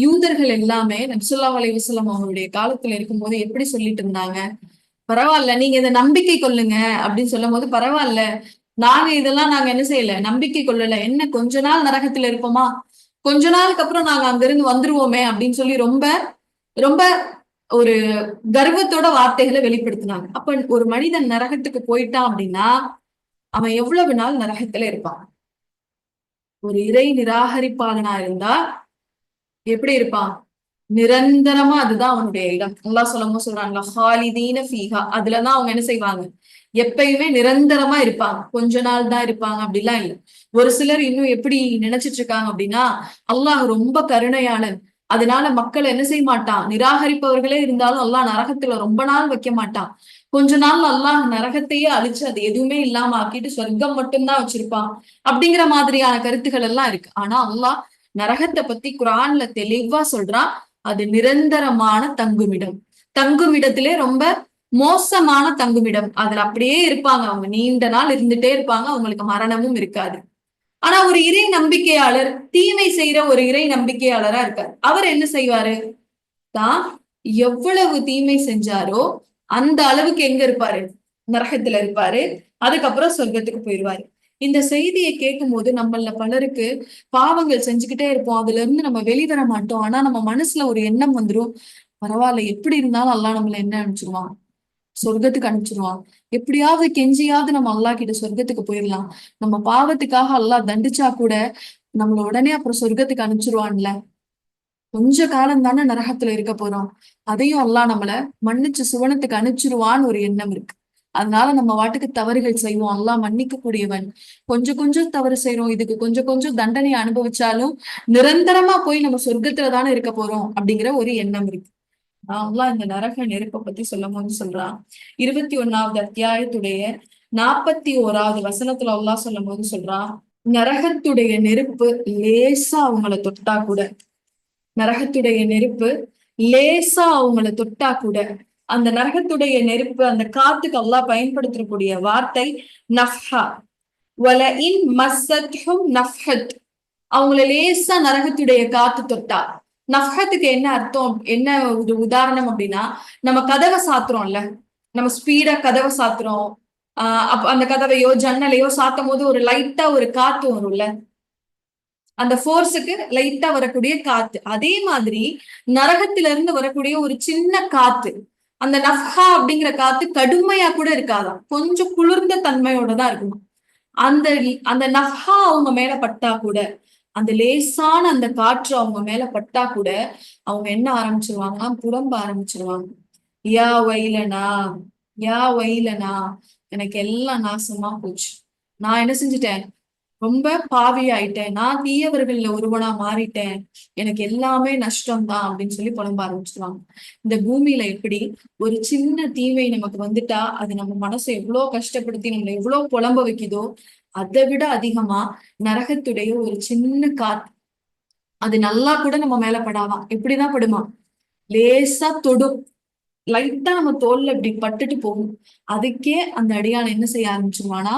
யூதர்கள் எல்லாமே நபி ஸல்லல்லாஹு அலைஹி வஸல்லம் அவங்களுடைய காலத்துல இருக்கும்போது எப்படி சொல்லிட்டு இருந்தாங்க, பரவாயில்ல நீங்க இதை நம்பிக்கை கொள்ளுங்க அப்படின்னு சொல்லும் போது, பரவாயில்ல நாங்க என்ன செய்யல, நம்பிக்கை கொள்ளல, என்ன கொஞ்ச நாள் நரகத்துல இருப்போமா, கொஞ்ச நாளுக்கு அப்புறம் நாங்க அங்கிருந்து வந்துருவோமே அப்படின்னு சொல்லி ரொம்ப ரொம்ப ஒரு கர்வத்தோட வார்த்தைகளை வெளிப்படுத்தினாங்க. அப்ப ஒரு மனிதன் நரகத்துக்கு போயிட்டான் அப்படின்னா அவன் எவ்வளவு நாள் நரகத்துல இருப்பான்? ஒரு இறை நிராகரிப்பாளனா இருந்தா எப்படி இருப்பான், நிரந்தரமா அதுதான் அவனுடைய இடம். அல்லாஹ் சொல்லும்போது சொல்றாங்களா, ஹாலிதீன ஃபீஹா, அதுலதான் அவங்க என்ன செய்வாங்க, எப்பயுமே நிரந்தரமா இருப்பாங்க, கொஞ்ச நாள் தான் இருப்பாங்க அப்படிலாம் இல்லை. ஒரு சிலர் இன்னும் எப்படி நினைச்சிட்டு இருக்காங்க அப்படின்னா, அல்லாஹ் ரொம்ப கருணையாளன், அதனால மக்கள் என்ன செய்ய மாட்டான், நிராகரிப்பவர்களே இருந்தாலும் அல்லாஹ் நரகத்துல ரொம்ப நாள் வைக்க மாட்டான், கொஞ்ச நாள் அல்லாஹ் நரகத்தையே அழிச்சு அது எதுவுமே இல்லாம ஆக்கிட்டு சொர்க்கம் மட்டும்தான் வச்சிருப்பான் அப்படிங்கிற மாதிரியான கருத்துக்கள் எல்லாம் இருக்கு. ஆனா அல்லாஹ் நரகத்தை பத்தி குரான்ல தெளிவா சொல்றான், அது நிரந்தரமான தங்குமிடம், தங்குமிடத்திலே ரொம்ப மோசமான தங்குமிடம். அதுல அப்படியே இருப்பாங்க, அவங்க நீண்ட நாள் இருந்துட்டே இருப்பாங்க, அவங்களுக்கு மரணமும் இருக்காது. ஆனா ஒரு இறை நம்பிக்கையாளர், தீமை செய்யற ஒரு இறை நம்பிக்கையாளரா இருக்கார். அவர் என்ன செய்வாரு, தான் எவ்வளவு தீமை செஞ்சாரோ அந்த அளவுக்கு எங்க இருப்பாரு, நரகத்துல இருப்பாரு. அதுக்கப்புறம் சொர்க்கத்துக்கு போயிடுவாரு. இந்த செய்தியை கேட்கும் போது நம்மள பலருக்கு பாவங்கள் செஞ்சுக்கிட்டே இருப்போம், அதுல இருந்து நம்ம வெளிவர மாட்டோம். ஆனா நம்ம மனசுல ஒரு எண்ணம் வந்துரும், பரவாயில்ல எப்படி இருந்தாலும் அல்லாஹ் நம்மள என்ன அனுப்பிச்சிருவான், சொர்க்கத்துக்கு அனுப்பிச்சிருவான். எப்படியாவது கெஞ்சியாவது நம்ம அல்லாஹ் கிட்ட சொர்க்கத்துக்கு போயிடலாம். நம்ம பாவத்துக்காக அல்லாஹ் தண்டிச்சா கூட நம்மள உடனே அப்புறம் சொர்க்கத்துக்கு அனுப்பிச்சிருவான்ல. கொஞ்ச காலம் தானே நரகத்துல இருக்க போறோம், அதையும் அல்லாஹ் நம்மள மன்னிச்சு சுவனத்துக்கு அனுப்பிச்சிருவான்னு ஒரு எண்ணம் இருக்கு. அதனால நம்ம வாட்டுக்கு தவறுகள் செய்வோம், அல்லாஹ் மன்னிக்க கூடியவன். கொஞ்சம் கொஞ்சம் தவறு செய்யறோம், இதுக்கு கொஞ்சம் கொஞ்சம் தண்டனையை அனுபவிச்சாலும் நிரந்தரமா போய் நம்ம சொர்க்கத்துல தானே இருக்க போறோம் அப்படிங்கிற ஒரு எண்ணம் இருக்கு. அல்லாஹ் இந்த நரக நெருப்பை பத்தி சொல்லும் போது சொல்றான், 21வது அத்தியாயத்துடைய 41வது வசனத்துல அல்லாஹ் சொல்லும் போது சொல்றான், நரகத்துடைய நெருப்பு லேசா அவங்களை தொட்டா கூட, நரகத்துடைய நெருப்பு லேசா அவங்கள தொட்டா கூட, அந்த நரகத்துடைய நெருப்பு அந்த காத்துக்கு அல்லாஹ் பயன்படுத்தக்கூடிய வார்த்தை நஃப்ஹா. வல இன் மஸ்ஸத்ஹும் நஃப்ஹத், அவங்கள லேசா நரகத்துடைய காத்து தொட்டா. நஃப்ஹத்துக்கு என்ன அர்த்தம், என்ன ஒரு உதாரணம் அப்படின்னா, நம்ம கதவை சாத்துறோம்ல, நம்ம ஸ்பீடா கதவை சாத்துறோம், அப்ப அந்த கதவையோ ஜன்னலையோ சாத்தும் போது ஒரு லைட்டா ஒரு காத்து வரும்ல, அந்த போர்ஸுக்கு லைட்டா வரக்கூடிய காத்து. அதே மாதிரி நரகத்தில இருந்து வரக்கூடிய ஒரு சின்ன காத்து, அந்த நஃப்ஹா அப்படிங்கிற காத்து கடுமையா கூட இருக்காதாம், கொஞ்சம் குளிர்ந்த தன்மையோட தான் இருக்கணும். அந்த அந்த நஃப்ஹா அவங்க மேல பட்டா கூட, அந்த லேசான அந்த காற்று அவங்க மேல பட்டா கூட அவங்க என்ன ஆரம்பிச்சிருவாங்கன்னா புலம்ப ஆரம்பிச்சிருவாங்க. யா வைலனா, யா வைலனா, எனக்கு எல்லாம் நாசமா போச்சு, நான் என்ன செஞ்சுட்டேன், ரொம்ப பாவி ஆயிட்டேன், நான் தீயவர்கள்ல ஒருவனா மாறிட்டேன், எனக்கு எல்லாமே நஷ்டம்தான் அப்படின்னு சொல்லி புலம்ப ஆரம்பிச்சிருவாங்க. இந்த பூமியில எப்படி ஒரு சின்ன தீமை நமக்கு வந்துட்டா அது நம்ம மனசை எவ்வளவு கஷ்டப்படுத்தி நம்மளை எவ்வளவு புலம்ப வைக்குதோ, அதை விட அதிகமா நரகத்துடைய ஒரு சின்ன காத்து, அது நல்லா கூட நம்ம மேல படாதான், எப்படிதான் படுமா, லேசா தொடும், லைட்டா நம்ம தோல்ல இப்படி பட்டுட்டு போகும். அதுக்கே அந்த அடியான் என்ன செய்ய ஆரம்பிச்சிருவானா,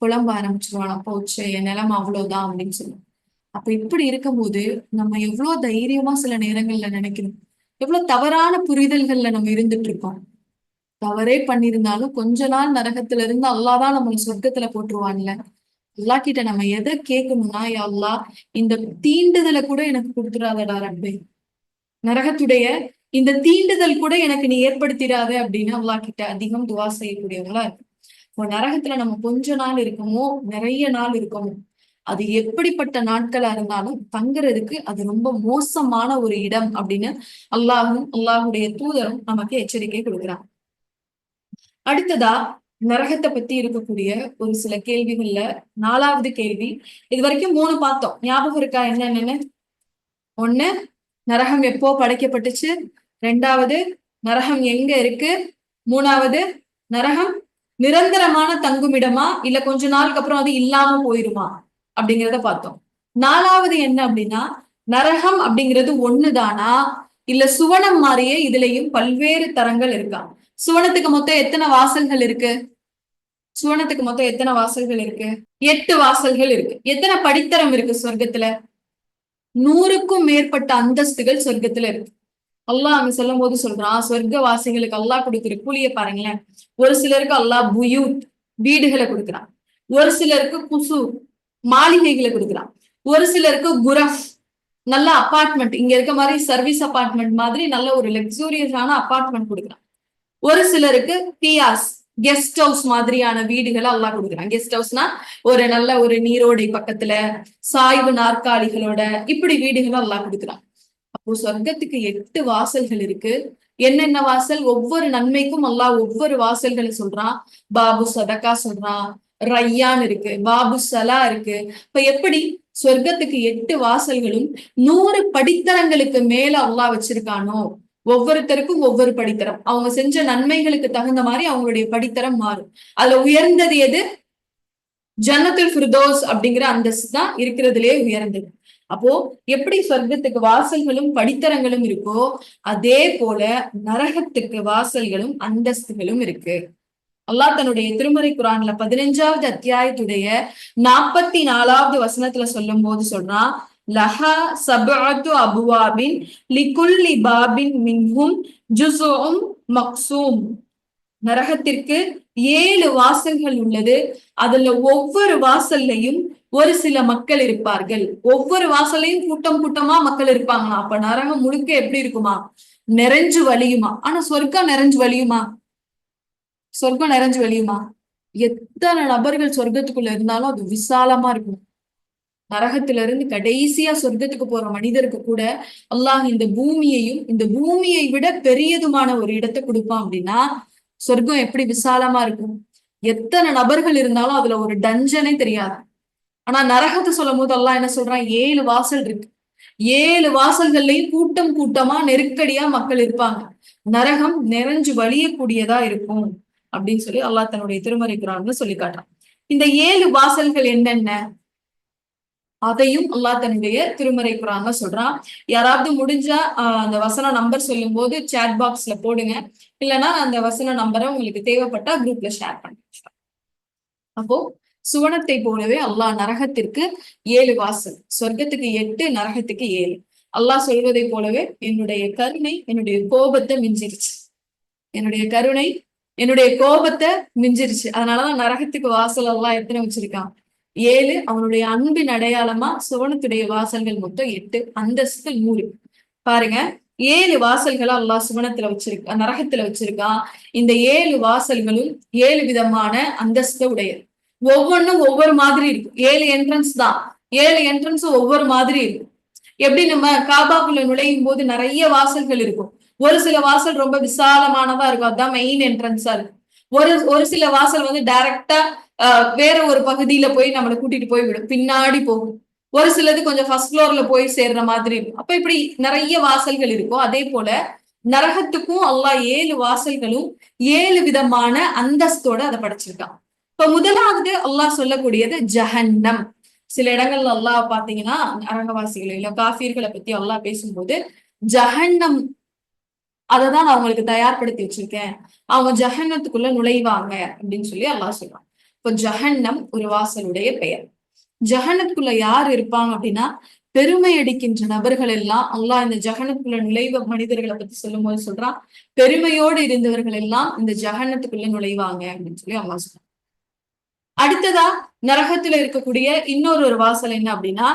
புலம்ப ஆரம்பிச்சிருவானா, போச்சு என் நிலைமை அவ்வளவுதான் அப்படின்னு சொல்லுவோம். அப்ப இப்படி இருக்கும்போது நம்ம எவ்வளவு தைரியமா சில நேரங்கள்ல நினைக்கணும், எவ்வளவு தவறான புரிதல்கள்ல நம்ம இருந்துட்டு இருக்கோம். தவறே பண்ணியிருந்தாலும் கொஞ்ச நாள் நரகத்துல இருந்து அல்லாதான் நம்ம சொர்க்கத்துல போட்டுருவான்ல. அல்லாஹ் கிட்ட நம்ம எதை கேட்கணும்னா, யா அல்லாஹ் இந்த தீண்டுதலை கூட எனக்கு கொடுத்துடாதடா ரப்பே, நரகத்துடைய இந்த தீண்டுதல் கூட எனக்கு நீ ஏற்படுத்திடாத அப்படின்னு அல்லாஹ் கிட்ட அதிகம் துவா செய்யக்கூடியவங்களா இருக்கு. இப்போ நரகத்துல நம்ம கொஞ்ச நாள் இருக்கோமோ நிறைய நாள் இருக்கோமோ, அது எப்படிப்பட்ட நாட்களா இருந்தாலும் தங்குறதுக்கு அது ரொம்ப மோசமான ஒரு இடம் அப்படின்னு அல்லாஹும் அல்லாஹுடைய தூதரும் நமக்கு எச்சரிக்கை கொடுக்குறாங்க. அடுத்ததா நரகத்தை பத்தி இருக்கக்கூடிய ஒரு சில கேள்விகள்ல 4வது கேள்வி, இது வரைக்கும் 3 பார்த்தோம், ஞாபகம் இருக்கா என்னன்னு? ஒண்ணு, நரகம் எப்போ படைக்கப்பட்டுச்சு, 2வது நரகம் எங்க இருக்கு, 3வது நரகம் நிரந்தரமான தங்குமிடமா இல்ல கொஞ்ச நாளுக்கு அப்புறம் அது இல்லாம போயிருமா அப்படிங்கிறத பார்த்தோம். 4வது என்ன அப்படின்னா, நரகம் அப்படிங்கிறது ஒண்ணுதானா இல்ல சுவனம் மாதிரியே இதுலயும் பல்வேறு தரங்கள் இருக்கா? சுவனத்துக்கு மொத்தம் எத்தனை வாசல்கள் இருக்கு, சுவனத்துக்கு மொத்தம் எத்தனை வாசல்கள் இருக்கு, 8 வாசல்கள் இருக்கு. எத்தனை படித்தரம் இருக்கு சொர்க்கத்துல, 100க்கும் மேற்பட்ட அந்தஸ்துகள் சொர்க்கத்துல இருக்கு. அல்லாஹ் அங்க சொல்லும் போது சொல்றான், சொர்க்க வாசிகளுக்கு அல்லாஹ் கொடுக்கிற கூலிய பாருங்களேன். ஒரு சிலருக்கு அல்லாஹ் புயூத் வீடுகளை கொடுக்குறான், ஒரு சிலருக்கு குசூர் மாளிகைகளை கொடுக்குறான், ஒரு சிலருக்கு குரஃப் நல்ல அபார்ட்மெண்ட், இங்க இருக்க மாதிரி சர்வீஸ் அபார்ட்மெண்ட் மாதிரி நல்ல ஒரு லக்ஸூரியஸான அபார்ட்மெண்ட் கொடுக்குறான், ஒரு சிலருக்கு பியாஸ் கெஸ்ட் ஹவுஸ் மாதிரியான வீடுகளை அல்லாஹ் கொடுக்குறான். கெஸ்ட் ஹவுஸ்னா ஒரு நல்ல ஒரு நீரோடை பக்கத்துல சாய்வு நாற்காலிகளோட இப்படி வீடுகளை அல்லாஹ் கொடுக்குறான். அப்போ சொர்க்கத்துக்கு 8 வாசல்கள் இருக்கு. என்னென்ன வாசல்? ஒவ்வொரு நன்மைக்கும் அல்லாஹ் ஒவ்வொரு வாசல்களை சொல்றான். பாபு சதக்கா சொல்றான், ரையான் இருக்கு, பாபு சலா இருக்கு. இப்ப எப்படி சொர்க்கத்துக்கு 8 வாசல்களும் 100 படித்தரங்களுக்கு மேல அல்லாஹ் வச்சிருக்கானோ, ஒவ்வொருத்தருக்கும் ஒவ்வொரு படித்தரம், அவங்க செஞ்ச நன்மைகளுக்கு தகுந்த மாதிரி அவங்களுடைய படித்தரம் மாறும். அதுல உயர்ந்தது எது? ஜன்னத்துல் ஃபிர்தௌஸ் அப்படிங்கிற அந்தஸ்து தான் இருக்கிறதுலே உயர்ந்தது. அப்போ எப்படி சொர்க்கத்துக்கு வாசல்களும் படித்தரங்களும் இருக்கோ, அதே போல நரகத்துக்கு வாசல்களும் அந்தஸ்துகளும் இருக்கு. அல்லாஹ் தன்னுடைய திருமறை குரான்ல 15வது அத்தியாயத்துடைய 44வது வசனத்துல சொல்லும் போது சொல்றான், லஹா சபஅத்து அபுவாபின் லிகுல்லி பாபின் மின்ஹும் ஜுஸுஉம் மக்சூம். நரகத்திற்கு 7 வாசல்கள் உள்ளது. அதுல ஒவ்வொரு வாசல்லையும் ஒரு சில மக்கள் இருப்பார்கள். ஒவ்வொரு வாசல்லையும் கூட்டம் கூட்டமா மக்கள் இருப்பாங்களா. அப்ப நரகம் முழுக்க எப்படி இருக்குமா? நிறைஞ்சு வலியுமா. ஆனா சொர்க்கம் நிறைஞ்சு வலியுமா? சொர்க்கம் நிறைஞ்சு வலியுமா? எத்தனை நபர்கள் சொர்க்கத்துக்குள்ள இருந்தாலும் அது விசாலமா இருக்கும். நரகத்தில இருந்து கடைசியா சொர்க்கத்துக்கு போற மனிதருக்கு கூட அல்லாஹ் இந்த பூமியையும் இந்த பூமியை விட பெரியதுமான ஒரு இடத்தை கொடுப்பான். அப்படின்னா சொர்க்கம் எப்படி விசாலமா இருக்கும்? எத்தனை நபர்கள் இருந்தாலும் அதுல ஒரு டஞ்சனே தெரியாது. ஆனா நரகத்தை சொல்லும் போது அல்லாஹ் என்ன சொல்றான்? 7 வாசல் இருக்கு. 7 வாசல்கள்லயும் கூட்டம் கூட்டமா நெருக்கடியா மக்கள் இருப்பாங்க. நரகம் நிறைஞ்சு வலியக்கூடியதா இருக்கும் அப்படின்னு சொல்லி அல்லாஹ் தன்னுடைய திருமறை குர்ஆன்ல சொல்லி காட்டுறான். இந்த 7 வாசல்கள் என்னென்ன? அதையும் அல்லாஹ் தன்னுடைய திருமறை குர்ஆன்ல சொல்றான். யாராவது முடிஞ்சா அந்த வசன நம்பர் சொல்லும் போது சாட் பாக்ஸ்ல போடுங்க. இல்லைன்னா அந்த வசன நம்பரை உங்களுக்கு தேவைப்பட்டா குரூப்ல ஷேர் பண்ணுங்க. அப்போ சுவனத்தை போலவே அல்லாஹ் நரகத்திற்கு 7 வாசல், சொர்க்கத்துக்கு 8, நரகத்துக்கு 7. அல்லாஹ் சொல்வதை போலவே என்னுடைய கருணை என்னுடைய கோபத்தை மிஞ்சிருச்சு. என்னுடைய கருணை என்னுடைய கோபத்தை மிஞ்சிருச்சு. அதனாலதான் நரகத்துக்கு வாசல் எல்லாம் எத்தனை வச்சிருக்கான்? 7. அவனுடைய அன்பின் அடையாளமா சுவனத்துடைய வாசல்கள் மொத்தம் 8, அந்தஸ்து 100. பாருங்க, 7 வாசல்களை அல்லாஹ் சுவனத்துல வச்சிருக்கா, நரகத்துல வச்சிருக்கான். இந்த 7 வாசல்களும் 7 விதமான அந்தஸ்து உடையது. ஒவ்வொன்றும் ஒவ்வொரு மாதிரி இருக்கும். 7 என்ட்ரன்ஸ் தான். 7 என்ட்ரன்ஸ் ஒவ்வொரு மாதிரி இருக்கும். எப்படி நம்ம காபாக்குள்ள நுழையும் போது நிறைய வாசல்கள் இருக்கும். ஒரு சில வாசல் ரொம்ப விசாலமானதா இருக்கும். அதுதான் மெயின் என்ட்ரன்ஸா இருக்கும். ஒரு சில வாசல் வந்து டைரக்டா வேற ஒரு பகுதியில போய் நம்மளை கூட்டிட்டு போய் விடும், பின்னாடி போகும். ஒரு சிலது கொஞ்சம் ஃபர்ஸ்ட் ஃப்ளோர்ல போய் சேர்ற மாதிரி இருக்கும். அப்ப இப்படி நிறைய வாசல்கள் இருக்கும். அதே போல நரகத்துக்கும் அல்லாஹ் 7 வாசல்களும் 7 விதமான அந்தஸ்தோட அதை படைச்சிருக்கான். இப்ப முதலாவது அல்லாஹ் சொல்லக்கூடியது ஜஹன்னம். சில இடங்கள்ல அல்லாஹ் பாத்தீங்கன்னா நரகவாசிகளை இல்ல காஃபிர்களை பத்தி அல்லாஹ் பேசும்போது ஜஹன்னம் அததான் நான் அவங்களுக்கு தயார்படுத்தி வச்சிருக்கேன், அவங்க ஜஹன்னத்துக்குள்ள நுழைவாங்க அப்படின்னு சொல்லி அல்லாஹ் சொல்றான். இப்போ ஜஹன்னம் ஒரு வாசலுடைய பெயர். ஜஹன்னத்துக்குள்ள யார் இருப்பாங்க அப்படின்னா பெருமை அடிக்கின்ற நபர்கள் எல்லாம் அல்லாஹ் இந்த ஜஹன்னத்துக்குள்ள நுழைவ மனிதர்களை பத்தி சொல்லும் போது சொல்றான், பெருமையோடு இருந்தவர்கள் எல்லாம் இந்த ஜஹன்னத்துக்குள்ள நுழைவாங்க அப்படின்னு சொல்லி அல்லாஹ் சொல்றான். அடுத்ததா நரகத்துல இருக்கக்கூடிய இன்னொரு வாசல் என்ன அப்படின்னா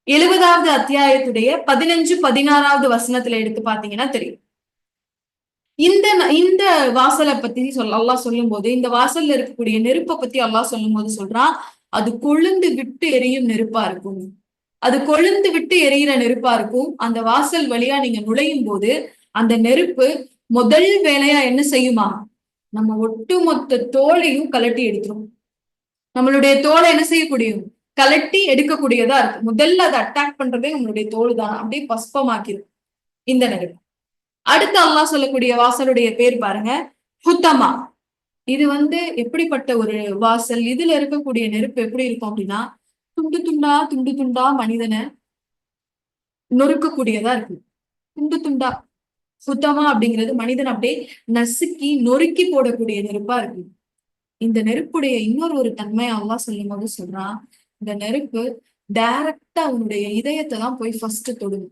70வது அத்தியாயத்துடைய 15, 16வது வசனத்துல எடுத்து பாத்தீங்கன்னா தெரியும். இந்த இந்த வாசலை பத்தி அல்லாஹ் சொல்லும் போது, இந்த வாசல்ல இருக்கக்கூடிய நெருப்பை பத்தி அல்லாஹ் சொல்லும் போது சொல்றான், அது கொழுந்து விட்டு எரியும் நெருப்பா இருக்கும். அது கொழுந்து விட்டு எரியிற நெருப்பா இருக்கும். அந்த வாசல் வழியா நீங்க நுழையும் போது அந்த நெருப்பு முதல் வேலையா என்ன செய்யுமா? நம்ம ஒட்டுமொத்த தோலையும் கலட்டி எடுத்துரும். நம்மளுடைய தோலை என்ன செய்யக்கூடியும்? கலட்டி எடுக்கக்கூடியதா இருக்கு. முதல்ல அதை அட்டாக் பண்றதே நம்மளுடைய தோல் தான். அப்படியே பஸ்பமாக்கிடும் இந்த நெருப்பு. அடுத்து அல்லாஹ் சொல்லக்கூடிய வாசலுடைய பேர் பாருங்க, ஹுத்தமா. இது வந்து எப்படிப்பட்ட ஒரு வாசல்? இதுல இருக்கக்கூடிய நெருப்பு எப்படி இருக்கும் அப்படின்னா துண்டு துண்டா துண்டு துண்டா மனிதனை நொறுக்கக்கூடியதா இருக்கு. துண்டு துண்டா. சுத்தமா அப்படிங்கிறது மனிதன் அப்படியே நசுக்கி நொறுக்கி போடக்கூடிய நெருப்பா இருக்கு. இந்த நெருப்புடைய இன்னொரு தன்மை அல்லாஹ் சொல்லும் போது சொல்றான், இந்த நெருப்பு டைரக்டா அவனுடைய இதயத்தை தான் போய் ஃபர்ஸ்ட் தொடும்.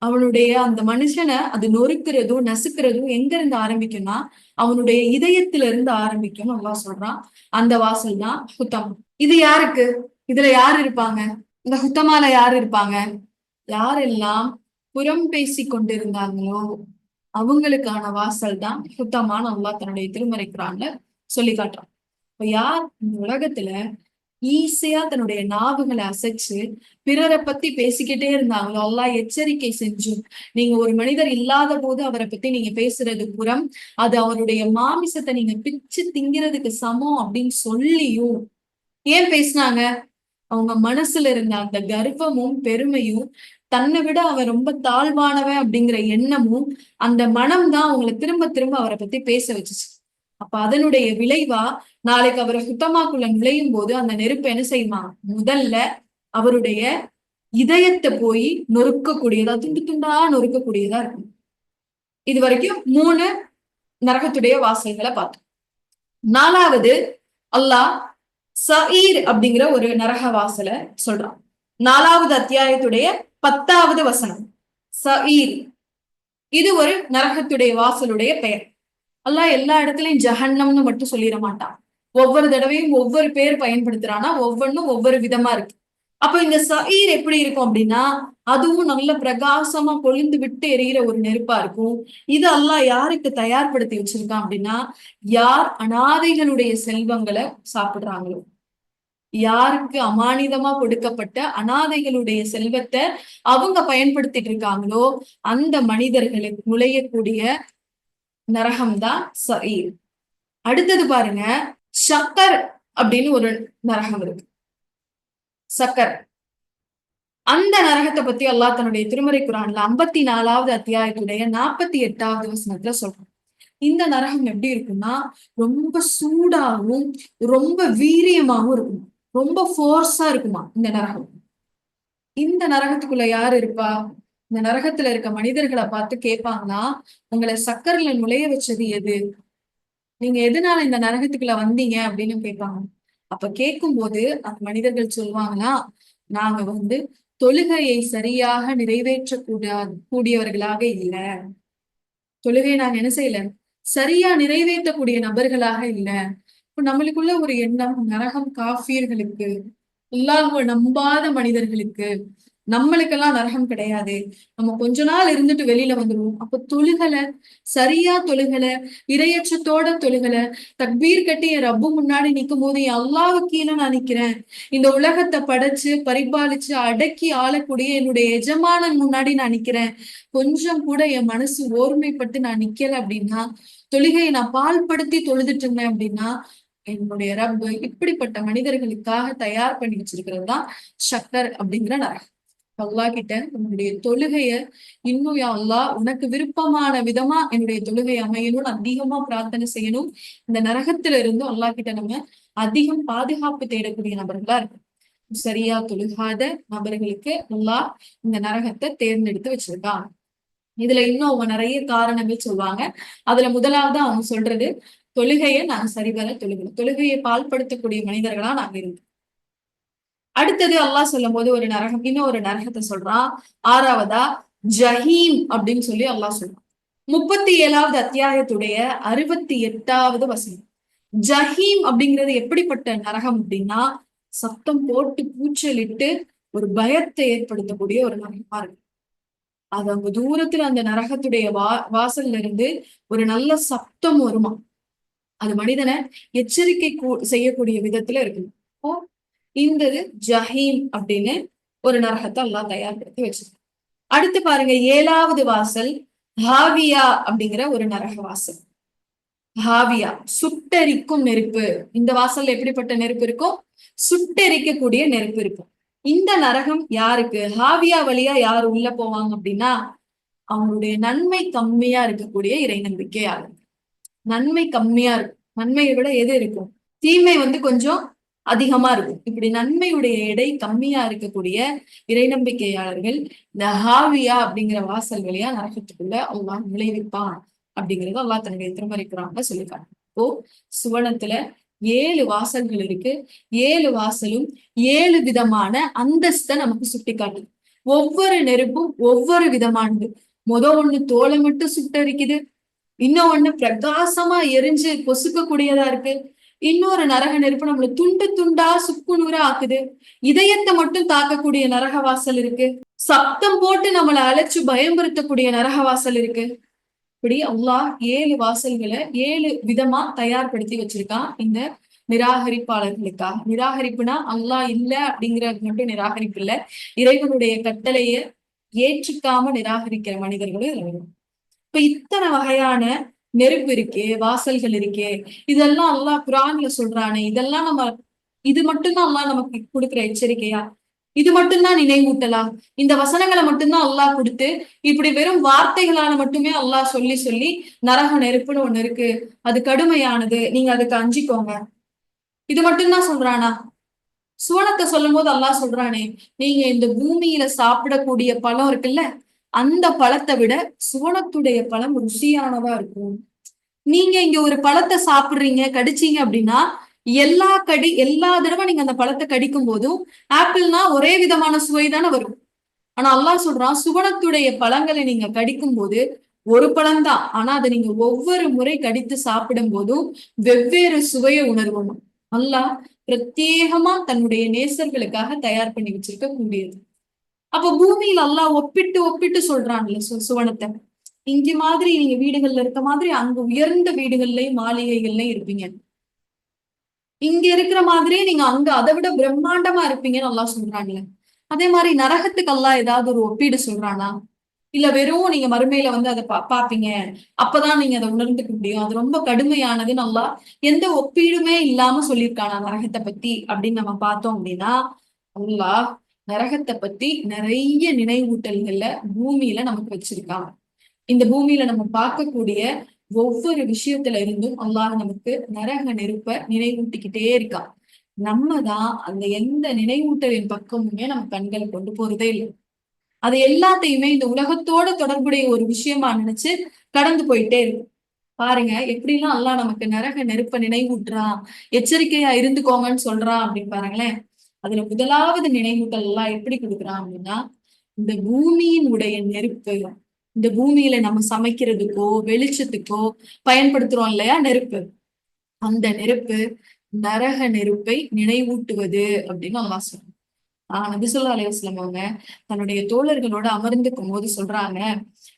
அவனுடைய அந்த மனுஷனை அது நொறுக்கிறதும் நசுக்கிறதும் எங்க இருந்து ஆரம்பிக்கும்னா அவனுடைய இதயத்துல இருந்து ஆரம்பிக்கும் அல்லாஹ் சொல்றான். அந்த வாசல் தான் ஹுத்தம். இது யாருக்கு? இதுல யார் இருப்பாங்க? இந்த ஹுத்தமால யார் இருப்பாங்க? யாரெல்லாம் புறம் பேசி கொண்டிருந்தாங்களோ அவங்களுக்கான வாசல் தான் ஹுத்தமான அல்லாஹ் தன்னுடைய திருமறை குர்ஆன்ல சொல்லி காட்டுறான். இப்ப யார் இந்த உலகத்துல ஈஸியா தன்னுடைய நாவுகளை அசைச்சு பிறரை பத்தி பேசிக்கிட்டே இருந்தாங்களோ அல்லாஹ் எச்சரிக்கை செஞ்சும், நீங்க ஒரு மனிதர் இல்லாத போது அவரை பத்தி நீங்க பேசுறது புறம், அது அவருடைய மாமிசத்தை நீங்க பிச்சு திங்கிறதுக்கு சமம் அப்படின்னு சொல்லியும் ஏன் பேசினாங்க? அவங்க மனசுல இருந்த அந்த கர்வமும் பெருமையும், தன்னை விட அவன் ரொம்ப தாழ்வானவன் அப்படிங்கிற எண்ணமும், அந்த மனம் தான் அவங்களை திரும்ப திரும்ப அவரை பத்தி பேச வச்சுச்சு. அப்ப அதனுடைய விளைவா நாளைக்கு அவரை சுத்தமாக்குள்ள நுழையும் போது அந்த நெருப்பு என்ன செய்யுமா? முதல்ல அவருடைய இதயத்தை போய் நொறுக்கக்கூடியதா, துண்டு துண்டா நொறுக்கக்கூடியதா இருக்கும். இது வரைக்கும் 3 நரகத்துடைய வாசல்களை பார்த்தோம். 4வது அல்லாஹ் சஈர் அப்படிங்கிற ஒரு நரக வாசலை சொல்றான். 4வது அத்தியாயத்துடைய 10வது வசனம். சஈர், இது ஒரு நரகத்துடைய வாசலுடைய பெயர். அல்லாஹ் எல்லா இடத்துலயும் ஜஹன்னம்னு மட்டும் சொல்லிட மாட்டான். ஒவ்வொரு தடவையும் ஒவ்வொரு பேர் பயன்படுத்துறானா, ஒவ்வொன்றும் ஒவ்வொரு விதமா இருக்கு. அப்ப இந்த சஈர் எப்படி இருக்கும் அப்படின்னா, அதுவும் நல்ல பிரகாசமா கொழுந்து விட்டு எரியிற ஒரு நெருப்பா இருக்கும். இது அல்லாஹ் யாருக்கு தயார்படுத்தி வச்சிருக்கான் அப்படின்னா, யார் அனாதைகளுடைய செல்வங்களை சாப்பிடுறாங்களோ, யாருக்கு அமானிதமா கொடுக்கப்பட்ட அனாதைகளுடைய செல்வத்தை அவங்க பயன்படுத்திட்டு இருக்காங்களோ, அந்த மனிதர்களுக்கு நுழையக்கூடிய நரகம்தான் சஈர். அடுத்தது பாருங்க, ஷக்கர் அப்படின்னு ஒரு நரகம் இருக்கு. சக்கர், அந்த நரகத்தை பத்தி அல்லாஹ் தன்னுடைய திருமறை குர்ஆன்ல 54வது அத்தியாயத்துடைய 48வது வசனத்துல சொல்றான். இந்த நரகம் எப்படி இருக்குன்னா, ரொம்ப சூடாகவும் ரொம்ப வீரியமாகவும் இருக்கும், ரொம்ப ஃபோர்ஸா இருக்குமா இந்த நரகம். இந்த நரகத்துக்குள்ள யாரு இருப்பா? இந்த நரகத்துல இருக்க மனிதர்களை பார்த்து கேட்பாங்கன்னா, உங்களை சக்கர்ல நுழைய வச்சது எது? நீங்க எதனால இந்த நரகத்துக்குள்ள வந்தீங்க அப்படின்னு கேட்பாங்க. அப்ப கேட்கும்போது அந்த மனிதர்கள் சொல்லுவாங்கன்னா, நாங்க தொழுகையை சரியாக கூடியவர்களாக இல்ல. தொழுகையை நாங்க என்ன செய்யல? சரியா நிறைவேற்றக்கூடிய நபர்களாக இல்ல. இப்ப நம்மளுக்குள்ள ஒரு எண்ணம், நரகம் காஃபியர்களுக்கு, அல்லாஹ்வை நம்பாத மனிதர்களுக்கு, நம்மளுக்கெல்லாம் நரகம் கிடையாது, நம்ம கொஞ்ச நாள் இருந்துட்டு வெளியில வந்துடுவோம். அப்ப தொழுகல, சரியா தொழுகல, இரையச்சத்தோட தொழுகல, தக்பீர் கட்டி என் ரப்பு முன்னாடி நிற்கும் போது என் அல்லாஹ்வு கீழே நான் நிக்கிறேன், இந்த உலகத்தை படைச்சு பரிபாலிச்சு அடக்கி ஆளக்கூடிய என்னுடைய எஜமானன் முன்னாடி நான் நிக்கிறேன், கொஞ்சம் கூட என் மனசு ஓர்மைப்பட்டு நான் நிக்கல அப்படின்னா, தொழுகையை நான் பால்படுத்தி தொழுதுட்டு இருந்தேன் அப்படின்னா, என்னுடைய ரப்பு இப்படிப்பட்ட மனிதர்களுக்காக தயார் பண்ணி வச்சிருக்கிறது தான் ஷக்கர் அப்படிங்கிற நரகம். அல்லாஹ் கிட்ட உன்னுடைய தொழுகைய இன்னும் யா அல்லாஹ் உனக்கு விருப்பமான விதமா என்னுடைய தொழுகை அமையணும்னு அதிகமா பிரார்த்தனை செய்யணும். இந்த நரகத்துல இருந்தும் அல்லாஹ் கிட்ட நம்ம அதிகம் பாதுகாப்பு தேடக்கூடிய நபர்களா இருக்கும். சரியா தொழுகாத நபர்களுக்கு அல்லாஹ் இந்த நரகத்தை தேர்ந்தெடுத்து வச்சிருக்கான். இதுல இன்னும் அவங்க நிறைய காரணங்கள் சொல்லுவாங்க. அதுல முதலாவது அவங்க சொல்றது, தொழுகையை நாங்க சரிவர தொழுகணும், தொழுகையை பால்படுத்தக்கூடிய மனிதர்களா நாங்க இருந்தோம். அடுத்தது அல்லாஹ் சொல்லும் போது ஒரு நரகம், இன்னும் ஒரு நரகத்தை சொல்றான். 6வதா ஜஹீம் அப்படின்னு சொல்லி அல்லாஹ் சொல்றான். 37வது அத்தியாயத்துடைய 68வது வசனம். ஜஹீம் அப்படிங்கிறது எப்படிப்பட்ட நரகம் அப்படின்னா, சத்தம் போட்டு கூச்சலிட்டு ஒரு பயத்தை ஏற்படுத்தக்கூடிய ஒரு நரகமா இருக்கு. அது அவங்க தூரத்துல அந்த நரகத்துடைய வாசல்ல இருந்து ஒரு நல்ல சப்தம் வருமா, அது மனிதனை எச்சரிக்கை செய்யக்கூடிய விதத்துல இருக்கு. இப்போ இந்த ஜஹீம் அப்படின்னு ஒரு நரகத்தை அல்லாஹ் தயார்படுத்தி வச்சிருக்கான். அடுத்து பாருங்க, 7வது வாசல் ஹாவியா அப்படிங்கிற ஒரு நரக வாசல். ஹாவியா, சுட்டரிக்கும் நெருப்பு. இந்த வாசல்ல எப்படிப்பட்ட நெருப்பு இருக்கும்? சுட்டரிக்கக்கூடிய நெருப்பு இருக்கும். இந்த நரகம் யாருக்கு? ஹாவியா வழியா யாரு உள்ள போவாங்க அப்படின்னா, அவங்களுடைய நன்மை கம்மியா இருக்கக்கூடிய இறை நம்பிக்கையாளர். நன்மை கம்மியா இருக்கும், நன்மையை விட எது இருக்கும்? தீமை கொஞ்சம் அதிகமா இருக்கும். இப்படி நன்மையுடைய எடை கம்மியா இருக்கக்கூடிய இறை நம்பிக்கையாளர்கள் இந்த ஹாவியா அப்படிங்கிற வாசல் வழியா நரகத்துக்குள்ள அல்லாஹ் நுழைவிப்பான் அப்படிங்கறது அல்லாஹ் தன்னுடைய திருமறை குர்ஆன்ல சொல்லிருக்காங்க. இப்போ சுவனத்துல 7 வாசல்கள் இருக்கு. 7 வாசலும் 7 விதமான அந்தஸ்தை நமக்கு சுட்டி காட்டுது. ஒவ்வொரு நெருப்பும் ஒவ்வொரு விதமானது. ஒண்ணு தோலை மட்டும் சுட்டரிக்குது, இன்னொன்னு பிரகாசமா எரிஞ்சு பொசுக்கக்கூடியதா இருக்கு, இன்னொரு நரக நெருப்பு நம்மள துண்டு துண்டா சுக்கு நூறா ஆக்குது, இதயத்தை மட்டும் தாக்கக்கூடிய நரக வாசல் இருக்கு, சப்தம் போட்டு நம்மளை அழைச்சு பயம்படுத்தக்கூடிய நரக வாசல் இருக்கு. இப்படி அல்லாஹ் 7 வாசல்களை 7 விதமா தயார்படுத்தி வச்சிருக்கான் இந்த நிராகரிப்பாளர்களுக்காக. நிராகரிப்புனா அல்லாஹ் இல்ல அப்படிங்கிறது மட்டும் நிராகரிப்பு இல்ல, இறைவனுடைய கட்டளைய ஏற்றுக்காம நிராகரிக்கிற மனிதர்களும் இதுல வரும். இப்ப இத்தனை வகையான நெருப்பு இருக்கே, வாசல்கள் இருக்கே, இதெல்லாம் அல்லாஹ் குர்ஆன்ல சொல்றானே, இதெல்லாம் இது மட்டும்தான் அல்லாஹ் நமக்கு கொடுக்கிற எச்சரிக்கையா? இது மட்டும்தான் நினைவூட்டலா? இந்த வசனங்களை மட்டும்தான் அல்லாஹ் கொடுத்து இப்படி வெறும் வார்த்தைகளால மட்டுமே அல்லாஹ் சொல்லி சொல்லி நரக நெருப்புன்னு ஒண்ணு இருக்கு, அது கடுமையானது, நீங்க அதுக்கு அஞ்சிக்கோங்க, இது மட்டும்தான் சொல்றானா? சுவனத்தை சொல்லும் போது அல்லாஹ் சொல்றானே, நீங்க இந்த பூமியில சாப்பிடக்கூடிய பழம் இருக்குல்ல, அந்த பழத்தை விட சுவனத்துடைய பழம் ருசியானதா இருக்கும். நீங்க இங்க ஒரு பழத்தை சாப்பிடுறீங்க, கடிச்சீங்க அப்படின்னா எல்லா தடவை நீங்க அந்த பழத்தை கடிக்கும் போதும் ஆப்பிள்னா ஒரே விதமான சுவை தானே வரும். ஆனா அல்லாஹ் சொல்றான், சுவனத்துடைய பழங்களை நீங்க கடிக்கும் போது ஒரு பழம் தான், ஆனா அதை நீங்க ஒவ்வொரு முறை கடித்து சாப்பிடும் போதும் வெவ்வேறு சுவையை உணர்வோம். அல்லாஹ் பிரத்யேகமா தன்னுடைய நேசர்களுக்காக தயார் பண்ணி வச்சிருக்க கூடியது. அப்ப பூமியில அல்லாஹ் ஒப்பிட்டு ஒப்பிட்டு சொல்றான்ல சுவனத்தை. இங்க மாதிரி நீங்க வீடுகள்ல இருக்க மாதிரி அங்க உயர்ந்த வீடுகள்லயும் மாளிகைகள்லயும் இருப்பீங்க. இங்க இருக்கிற மாதிரியே நீங்க அங்க அதை விட பிரம்மாண்டமா இருப்பீங்கன்னு அல்லாஹ் சொல்றாங்கல்ல. அதே மாதிரி நரகத்துக்கு அல்லாஹ் ஏதாவது ஒரு ஒப்பீடு சொல்றானா? இல்ல வெறும் நீங்க மறுமையில வந்து அதை பாப்பீங்க, அப்பதான் நீங்க அதை உணர்ந்துக்க முடியும், அது ரொம்ப கடுமையானதுன்னு அல்லாஹ் எந்த ஒப்பீடுமே இல்லாம சொல்லியிருக்கானா நரகத்தை பத்தி அப்படின்னு நம்ம பார்த்தோம் அப்படின்னா, அல்லாஹ் நரகத்தை பத்தி நிறைய நினைவூட்டல்கள்ல பூமியில நமக்கு வச்சிருக்காங்க. இந்த பூமியில நம்ம பார்க்கக்கூடிய ஒவ்வொரு விஷயத்துல இருந்தும் அல்லாஹ் நமக்கு நரக நெருப்ப நினைவூட்டிக்கிட்டே இருக்கான். நம்ம தான் அந்த எந்த நினைவூட்டலின் பக்கமுமே நம்ம கண்களை கொண்டு போறதே இல்லை. அது எல்லாத்தையுமே இந்த உலகத்தோட தொடர்புடைய ஒரு விஷயமா நினைச்சு கடந்து போயிட்டே இருக்கும். பாருங்க எப்படிலாம் அல்லாஹ் நமக்கு நரக நெருப்ப நினைவூட்டுறான், எச்சரிக்கையா இருந்துக்கோங்கன்னு சொல்றான் அப்படின்னு பாருங்களேன். அதுல முதலாவது நினைவூட்டல் எல்லாம் எப்படி கொடுக்குறான் அப்படின்னா, இந்த பூமியினுடைய நெருப்பு, இந்த பூமியில நம்ம சமைக்கிறதுக்கோ வெளிச்சத்துக்கோ பயன்படுத்துறோம் இல்லையா நெருப்பு, அந்த நெருப்பு நரக நெருப்பை நினைவூட்டுவது அப்படின்னு அல்லாஹ் சொல்றான். நபி ஸல்லல்லாஹு அலைஹி வஸல்லம் அவங்க தன்னுடைய தோழர்களோட அமர்ந்துக்கும் போது சொல்றாங்க,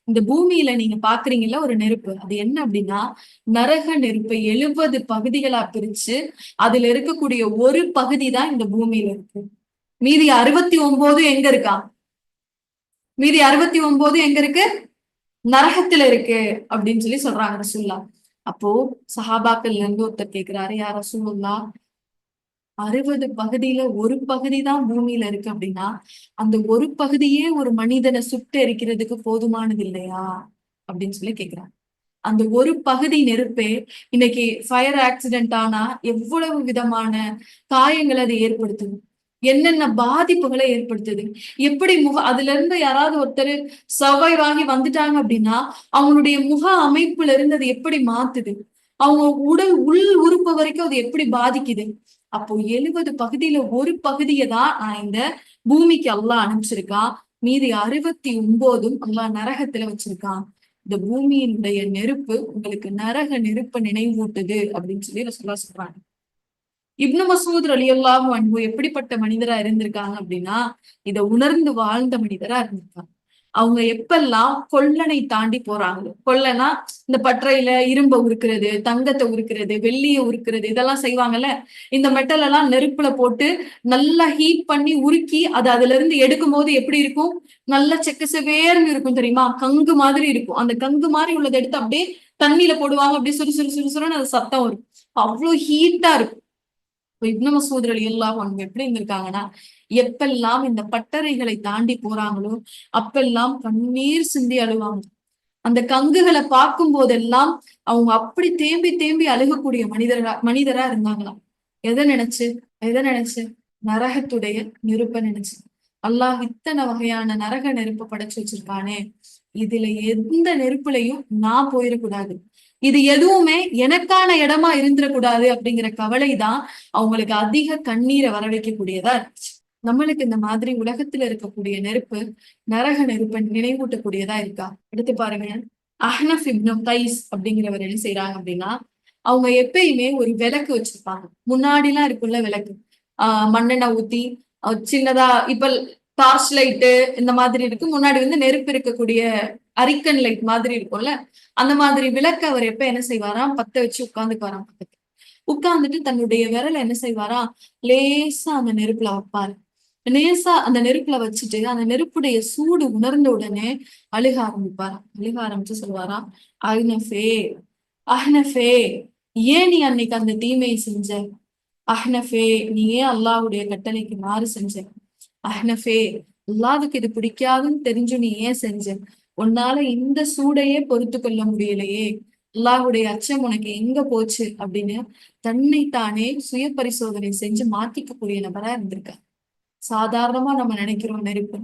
இந்த பூமியில நீங்க பாக்குறீங்கல்ல ஒரு நெருப்பு, அது என்ன அப்படின்னா நரக நெருப்பை 70 பகுதிகளா பிரிச்சு அதுல இருக்கக்கூடிய ஒரு பகுதி தான் இந்த பூமியில இருக்கு. மீதி 69 எங்க இருக்கா? மீதி 69 எங்க இருக்கு? நரகத்துல இருக்கு அப்படின்னு சொல்லி சொல்றாங்க ரசூலுல்லாஹ். அப்போ சஹாபாக்கள்ல இருந்து ஒருத்தர் கேக்குறாரு, யா ரசூலுல்லாஹ், 60 பகுதியில ஒரு பகுதி தான் பூமியில இருக்கு அப்படின்னா அந்த ஒரு பகுதியே ஒரு மனிதனை சுட்டு எரிக்கிறதுக்கு போதுமானது இல்லையா அப்படின்னு சொல்லி கேக்குறாங்க. அந்த ஒரு பகுதி நெருப்பே இன்னைக்கு ஃபயர் ஆக்சிடென்ட் ஆனா எவ்வளவு விதமான காயங்களை அது ஏற்படுத்துது, என்னென்ன பாதிப்புகளை ஏற்படுத்துது, எப்படி அதுல இருந்து யாராவது ஒருத்தர் சர்வைவ் ஆகி வந்துட்டாங்க அப்படின்னா அவங்களுடைய முக அமைப்புல இருந்து அது எப்படி மாத்துது, அவங்க உடல் உள் உறுப்பு வரைக்கும் அது எப்படி பாதிக்குது. அப்போ 70 பகுதியில ஒரு பகுதியை தான் நான் இந்த பூமிக்கு அல்லாஹ் அனுப்பிச்சிருக்கான், மீதி 69 அல்லாஹ் நரகத்துல வச்சிருக்கான். இந்த பூமியினுடைய நெருப்பு உங்களுக்கு நரக நெருப்ப நினைவூட்டுது அப்படின்னு சொல்லி ரசூலுல்லாஹ் சொல்றாங்க. இப்னு மசூத் ரலியல்லாஹு அன்ஹு எப்படிப்பட்ட மனிதரா இருந்திருக்காங்க அப்படின்னா, இதை உணர்ந்து வாழ்ந்த மனிதரா இருந்திருக்காங்க. அவங்க எப்பெல்லாம் கொல்லனை தாண்டி போறாங்களோ, கொல்லனா இந்த பட்டறையில இரும்ப உருக்குறது, தங்கத்தை உருக்குறது, வெள்ளியை உருக்குறது, இதெல்லாம் செய்வாங்கல்ல. இந்த மெட்டல் எல்லாம் நெருப்புல போட்டு நல்லா ஹீட் பண்ணி உருக்கி அது அதுல இருந்து எடுக்கும் போது எப்படி இருக்கும்? நல்லா செக்க செவேர்னு இருக்கும் தெரியுமா? கங்கு மாதிரி இருக்கும். அந்த கங்கு மாதிரி உள்ளதை எடுத்து அப்படியே தண்ணியில போடுவாங்க, அப்படியே சுறு சுறு சுறு சுறுன்னு அது சத்தம் வரும். அவ்வளவு ஹீட்டா இருக்கும். இப்னு மசூத் ரலியல்லாஹு அன்ஹு எப்படி இருந்திருக்காங்கன்னா, எப்பெல்லாம் இந்த பட்டறைகளை தாண்டி போறாங்களோ அப்பெல்லாம் கண்ணீர் சிந்தி அழுவாங்க. அந்த கங்குகளை பார்க்கும் போதெல்லாம் அவங்க அப்படி தேம்பி தேம்பி அழுகக்கூடிய மனிதரா இருந்தாங்களாம். எதை நினைச்சு? எதை நினைச்சு? நரகத்துடைய நெருப்ப நினைச்சு. அல்லாஹ் இத்தனை வகையான நரக நெருப்ப படைச்சு வச்சிருக்கானே, இதுல எந்த நெருப்புலையும் நான் போயிடக்கூடாது, இது எதுவுமே எனக்கான இடமா இருந்துடக்கூடாது அப்படிங்கிற கவலைதான் அவங்களுக்கு அதிக கண்ணீரை வர வைக்கக்கூடியதா இருந்துச்சு. நம்மளுக்கு இந்த மாதிரி உலகத்துல இருக்கக்கூடிய நெருப்பு நரக நெருப்பை நினைவூட்டக்கூடியதா இருக்கா? எடுத்து பாருங்க. அஹ்னஃப் இப்னு கைஸ் அப்படிங்கிறவர் என்ன செய்யறாங்க அப்படின்னா, அவங்க எப்பயுமே ஒரு விளக்கு வச்சிருப்பாங்க. முன்னாடி எல்லாம் இருக்குல்ல விளக்கு, மண்ணெண்ணெய் ஊத்தி சின்னதா இப்ப டார்ச் லைட்டு இந்த மாதிரி இருக்கு, முன்னாடி வந்து நெருப்பு இருக்கக்கூடிய அரிக்கன் லைட் மாதிரி இருக்கும்ல, அந்த மாதிரி விளக்க அவர் எப்ப என்ன செய்வாராம், பத்த வச்சு உட்கார்ந்துக்குவாராம் பக்கத்துல. உட்கார்ந்துட்டு தன்னுடைய விரலை என்ன செய்வாரா, லேசா அந்த நெருப்புல வைப்பாரு. லேசா அந்த நெருப்புல வச்சுட்டு அந்த நெருப்புடைய சூடு உணர்ந்த உடனே அழுக ஆரம்பிப்பாராம். அழுக ஆரம்பிச்சு சொல்லுவாராம், அஹ்னஃபே அஹ்னஃபே, ஏன் நீ அன்னைக்கு அந்த தீமையை செஞ்ச? அஹ்னஃபே, நீ ஏன் அல்லாஹ்வுடைய கட்டளைக்கு மாறு செஞ்ச? அஹ்னஃபே, அல்லாஹ்வுக்கு இது பிடிக்காதுன்னு தெரிஞ்சு நீ ஏன் செஞ்ச? உன்னால இந்த சூடையே பொறுத்து கொள்ள முடியலையே, அல்லாஹ்வுடைய அச்சம் உனக்கு எங்க போச்சு அப்படின்னு தன்னைத்தானே சுய பரிசோதனை செஞ்சு மாத்திக்கக்கூடிய நபரா இருந்திருக்கார். சாதாரணமா நம்ம நினைக்கிறோம் நெருப்பு.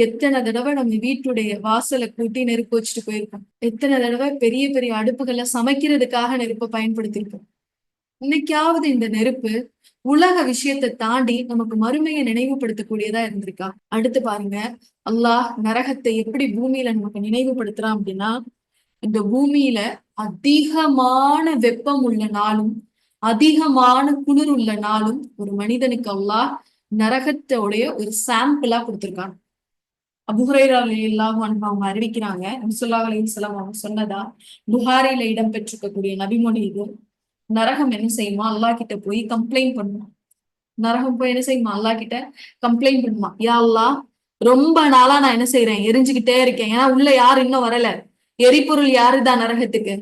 எத்தனை தடவை நம்ம வீட்டுடைய வாசலை கூட்டி நெருப்பு வச்சுட்டு போயிருக்கோம். எத்தனை தடவை பெரிய பெரிய அடுப்புகளை சமைக்கிறதுக்காக நெருப்பை பயன்படுத்தியிருக்கோம். இன்னைக்காவது இந்த நெருப்பு உலக விஷயத்தை தாண்டி நமக்கு மறுமையை நினைவுபடுத்தக்கூடியதா இருந்திருக்கா? அடுத்து பாருங்க, அல்லாஹ் நரகத்தை எப்படி பூமியில நமக்கு நினைவுபடுத்துறான் அப்படின்னா, இந்த பூமியில அதிகமான வெப்பம் உள்ள நாளும் அதிகமான குளிர் உள்ள நாளும் ஒரு மனிதனுக்கு அல்லாஹ் நரகத்தோடைய ஒரு சாம்பிளா கொடுத்திருக்காங்க. அபூ ஹுரைரா ரலியல்லாஹு அன்ஹு அவங்க அறிவிக்கிறாங்க, நபி ஸல்லல்லாஹு அலைஹி வஸல்லம் அவங்க சொன்னதா புகாரில இடம்பெற்றிருக்கக்கூடிய நபிமொழி இது. நரகம் என்ன செய்யுமா, அல்லாஹ் கிட்ட போய் கம்ப்ளைண்ட் பண்ணுமா. நரகம் போய் என்ன செய்யுமா, அல்லாஹ் கிட்ட கம்ப்ளைண்ட் பண்ணுமா, யா அல்லாஹ், ரொம்ப நாளா நான் என்ன செய்யறேன், எரிஞ்சுக்கிட்டே இருக்கேன். ஏன்னா உள்ள யாரும் இன்னும் வரல. எரிபொருள் யாருதான் நரகத்துக்கு?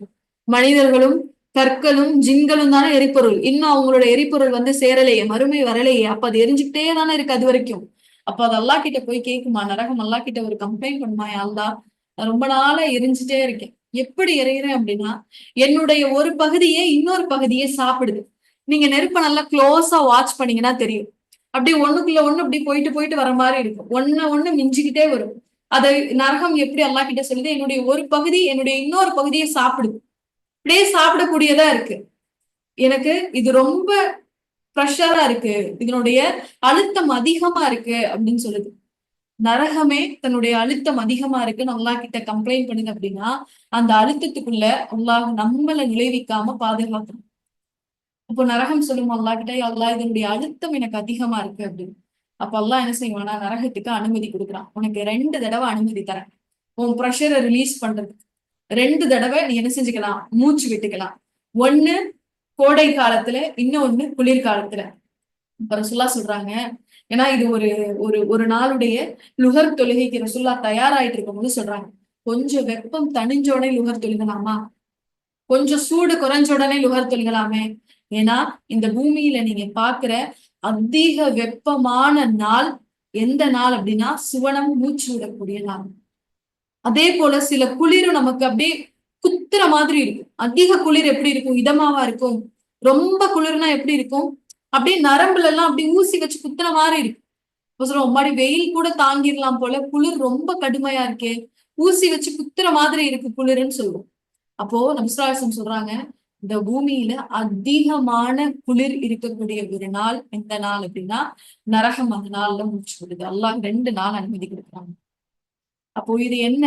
மனிதர்களும் கற்களும் ஜின்களும் தானே எரிபொருள். இன்னும் அவங்களோட எரிபொருள் வந்து சேரலையே, மறுமை வரலையே. அப்ப அது எரிஞ்சுக்கிட்டே தானே இருக்கு அது வரைக்கும். அப்ப அது அல்லாஹ் கிட்ட போய் கேக்குமா, நரகம் அல்லாஹ் கிட்ட ஒரு கம்ப்ளைண்ட் பண்ணுமா, யா அல்லாஹ், நான் ரொம்ப நாளா எரிஞ்சுட்டே இருக்கேன். எப்படி எரியுறேன் அப்படின்னா, என்னுடைய ஒரு பகுதியே இன்னொரு பகுதியே சாப்பிடுது. நீங்க நெருப்ப நல்லா க்ளோஸா வாட்ச் பண்ணீங்கன்னா தெரியும். அப்படியே ஒண்ணுக்குள்ள ஒண்ணு அப்படி போயிட்டு போயிட்டு வர மாதிரி இருக்கும். ஒண்ணு மிஞ்சிக்கிட்டே வரும். அதை நரகம் எப்படி அல்லாஹ் கிட்ட சொல்லுது, என்னுடைய ஒரு பகுதி என்னுடைய இன்னொரு பகுதியை சாப்பிடுது. அப்படியே சாப்பிடக்கூடியதா இருக்கு. எனக்கு இது ரொம்ப ப்ரெஷரா இருக்கு, இதனுடைய அழுத்தம் அதிகமா இருக்கு அப்படின்னு சொல்லுது. நரகமே தன்னுடைய அழுத்தம் அதிகமா இருக்குன்னு அல்லாஹ் கிட்ட கம்ப்ளைண்ட் பண்ணுது அப்படின்னா, அந்த அழுத்தத்துக்குள்ள அல்லாஹ் நம்மள நுழைவிக்காம பாதுகாக்கணும். இப்போ நரகம் சொல்லும் அல்லாஹ் கிட்ட, அல்லாஹ் இதனுடைய அழுத்தம் எனக்கு அதிகமா இருக்கு அப்படின்னு. அப்ப அல்லாஹ் என்ன செய்வானா, நரகத்துக்கு அனுமதி கொடுக்குறான். உனக்கு 2 தடவை அனுமதி தரேன் உன் ப்ரெஷரை ரிலீஸ் பண்றதுக்கு. 2 தடவை நீ என்ன செஞ்சுக்கலாம், மூச்சு விட்டுக்கலாம். ஒண்ணு கோடை காலத்துல, இன்னொன்னு குளிர்காலத்துல. இப்ப ரசூல்லா சொல்றாங்க, ஏன்னா இது ஒரு ஒரு ஒரு நாளுடைய லுகர் தொழுகைக்கு ரசூல்லா தயாராயிட்டு இருக்கும் போது சொல்றாங்க, கொஞ்சம் வெப்பம் தணிஞ்ச உடனே லுகர் தொழுகலாமா, கொஞ்சம் சூடு குறைஞ்ச உடனே லுகர் தொழுகலாமே. ஏன்னா இந்த பூமியில நீங்க பாக்குற அதிக வெப்பமான நாள் எந்த நாள் அப்படின்னா, சுவனம் மூச்சு விடக்கூடிய நாள். அதே போல சில குளிரும் நமக்கு அப்படியே குத்துற மாதிரி இருக்கும். அதிக குளிர் எப்படி இருக்கும், இதமாவா இருக்கும். ரொம்ப குளிர்னா எப்படி இருக்கும், அப்படியே நரம்புல எல்லாம் அப்படியே ஊசி வச்சு குத்துற மாதிரி இருக்கு. இப்ப சொல்லுவோம், மாதிரி வெயில் கூட தாங்கிடலாம் போல, குளிர் ரொம்ப கடுமையா இருக்கே, ஊசி வச்சு குத்துற மாதிரி இருக்கு குளிர்ன்னு சொல்லுவோம். அப்போ நபி ஸல்லல்லாஹு அலைஹி வஸல்லம் சொல்றாங்க, இந்த பூமியில அதிகமான குளிர் இருக்கக்கூடிய ஒரு நாள் எந்த நாள் அப்படின்னா, நரகம் அந்த நாள்ல மூச்சு விடுது. அல்லாஹ் 2 நாள் அனுமதி கொடுக்குறாங்க. அப்போ இது என்ன?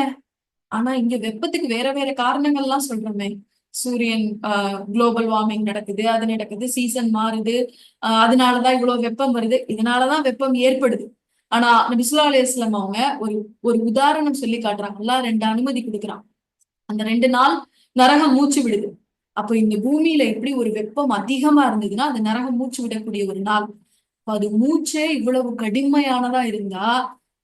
ஆனா இங்க வெப்பத்துக்கு வேற வேற காரணங்கள்லாம் சொல்றோமே. சூரியன் குளோபல் வார்மிங் நடக்குது, அது நடக்குது, சீசன் மாறுது, அதனாலதான் இவ்வளவு வெப்பம் வருது, இதனாலதான் வெப்பம் ஏற்படுது. ஆனா நபி ஸல்லல்லாஹு அலைஹி வஸல்லம் அவங்க ஒரு ஒரு உதாரணம் சொல்லி காட்டுறாங்க. அல்லாஹ் 2 அனுமதி கொடுக்குறான். அந்த 2 நாள் நரகம் மூச்சு விடுது. அப்போ இந்த பூமியில எப்படி ஒரு வெப்பம் அதிகமா இருந்ததுன்னா, அது நரகம் மூச்சு விடக்கூடிய ஒரு நாள். அப்ப அது மூச்சே இவ்வளவு கடுமையானதா இருந்தா,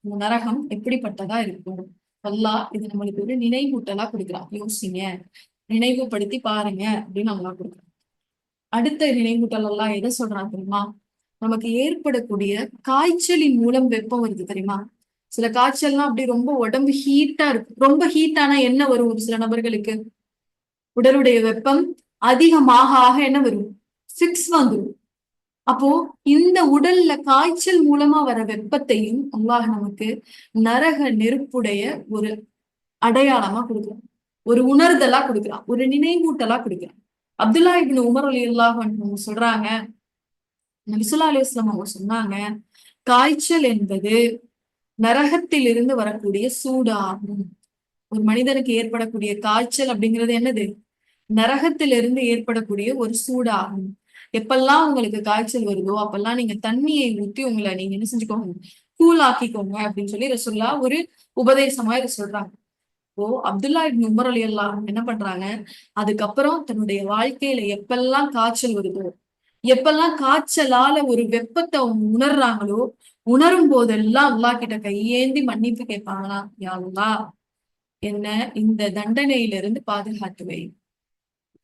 இந்த நரகம் எப்படிப்பட்டதா இருக்கும்? அல்லாஹ் இது நம்மளுக்கு ஒரு நினைவூட்டலா கொடுக்குறான். யோசிங்க, நினைவுபடுத்தி பாருங்க அப்படின்னு அல்லாஹ் கொடுக்குறான். அடுத்த நினைவூட்டல் எல்லாம் எதை சொல்றான் தெரியுமா? நமக்கு ஏற்படக்கூடிய காய்ச்சலின் மூலம் வெப்பம் வருது தெரியுமா? சில காய்ச்சல்லாம் அப்படி ரொம்ப உடம்பு ஹீட்டா இருக்கும். ரொம்ப ஹீட்டானா என்ன வரும், ஒரு சில நபர்களுக்கு உடலுடைய வெப்பம் அதிகமாக ஆக என்ன வரும், ஃபிக்ஸ் வந்துடும். அப்போ இந்த உடல்ல காய்ச்சல் மூலமா வர வெப்பத்தையும் அல்லாஹ் நமக்கு நரக நெருப்புடைய ஒரு அடையாளமா கொடுக்குறான், ஒரு உணர்தலா கொடுக்குறான், ஒரு நினைவூட்டலா கொடுக்குறான். அப்துல்லா இப்னு உமர் ரலியல்லாஹு அன்ஹு சொல்றாங்க, நபி ஸல்லல்லாஹு அலைஹி வஸல்லம் அவங்க சொன்னாங்க, காய்ச்சல் என்பது நரகத்தில் இருந்து வரக்கூடிய சூடாகும். ஒரு மனிதனுக்கு ஏற்படக்கூடிய காய்ச்சல் அப்படிங்கிறது என்னது, நரகத்திலிருந்து ஏற்படக்கூடிய ஒரு சூடாகும். எப்பெல்லாம் உங்களுக்கு காய்ச்சல் வருதோ அப்பெல்லாம் நீங்க தண்ணியை ஊத்தி உங்களை நீங்க என்ன செஞ்சுக்கோங்க, கூல் ஆக்கிக்கோங்க அப்படின்னு சொல்லி ரசூலுல்லாஹ் ஒரு உபதேசமா இதை சொல்றாங்க. அப்துல்லா இப்னு உமர் ரலியல்லாஹு என்ன பண்றாங்க, அதுக்கப்புறம் தன்னுடைய வாழ்க்கையில எப்பெல்லாம் காய்ச்சல் வருதோ, எப்பெல்லாம் காய்ச்சலால ஒரு வெப்பத்த அவங்க உணர்றாங்களோ, உணரும் போதெல்லாம் அல்லாஹ் கிட்ட கையேந்தி மன்னிப்பு கேட்பாங்களாம். யா அல்லாஹ், என்ன இந்த தண்டனையிலிருந்து பாதுகாத்து வை.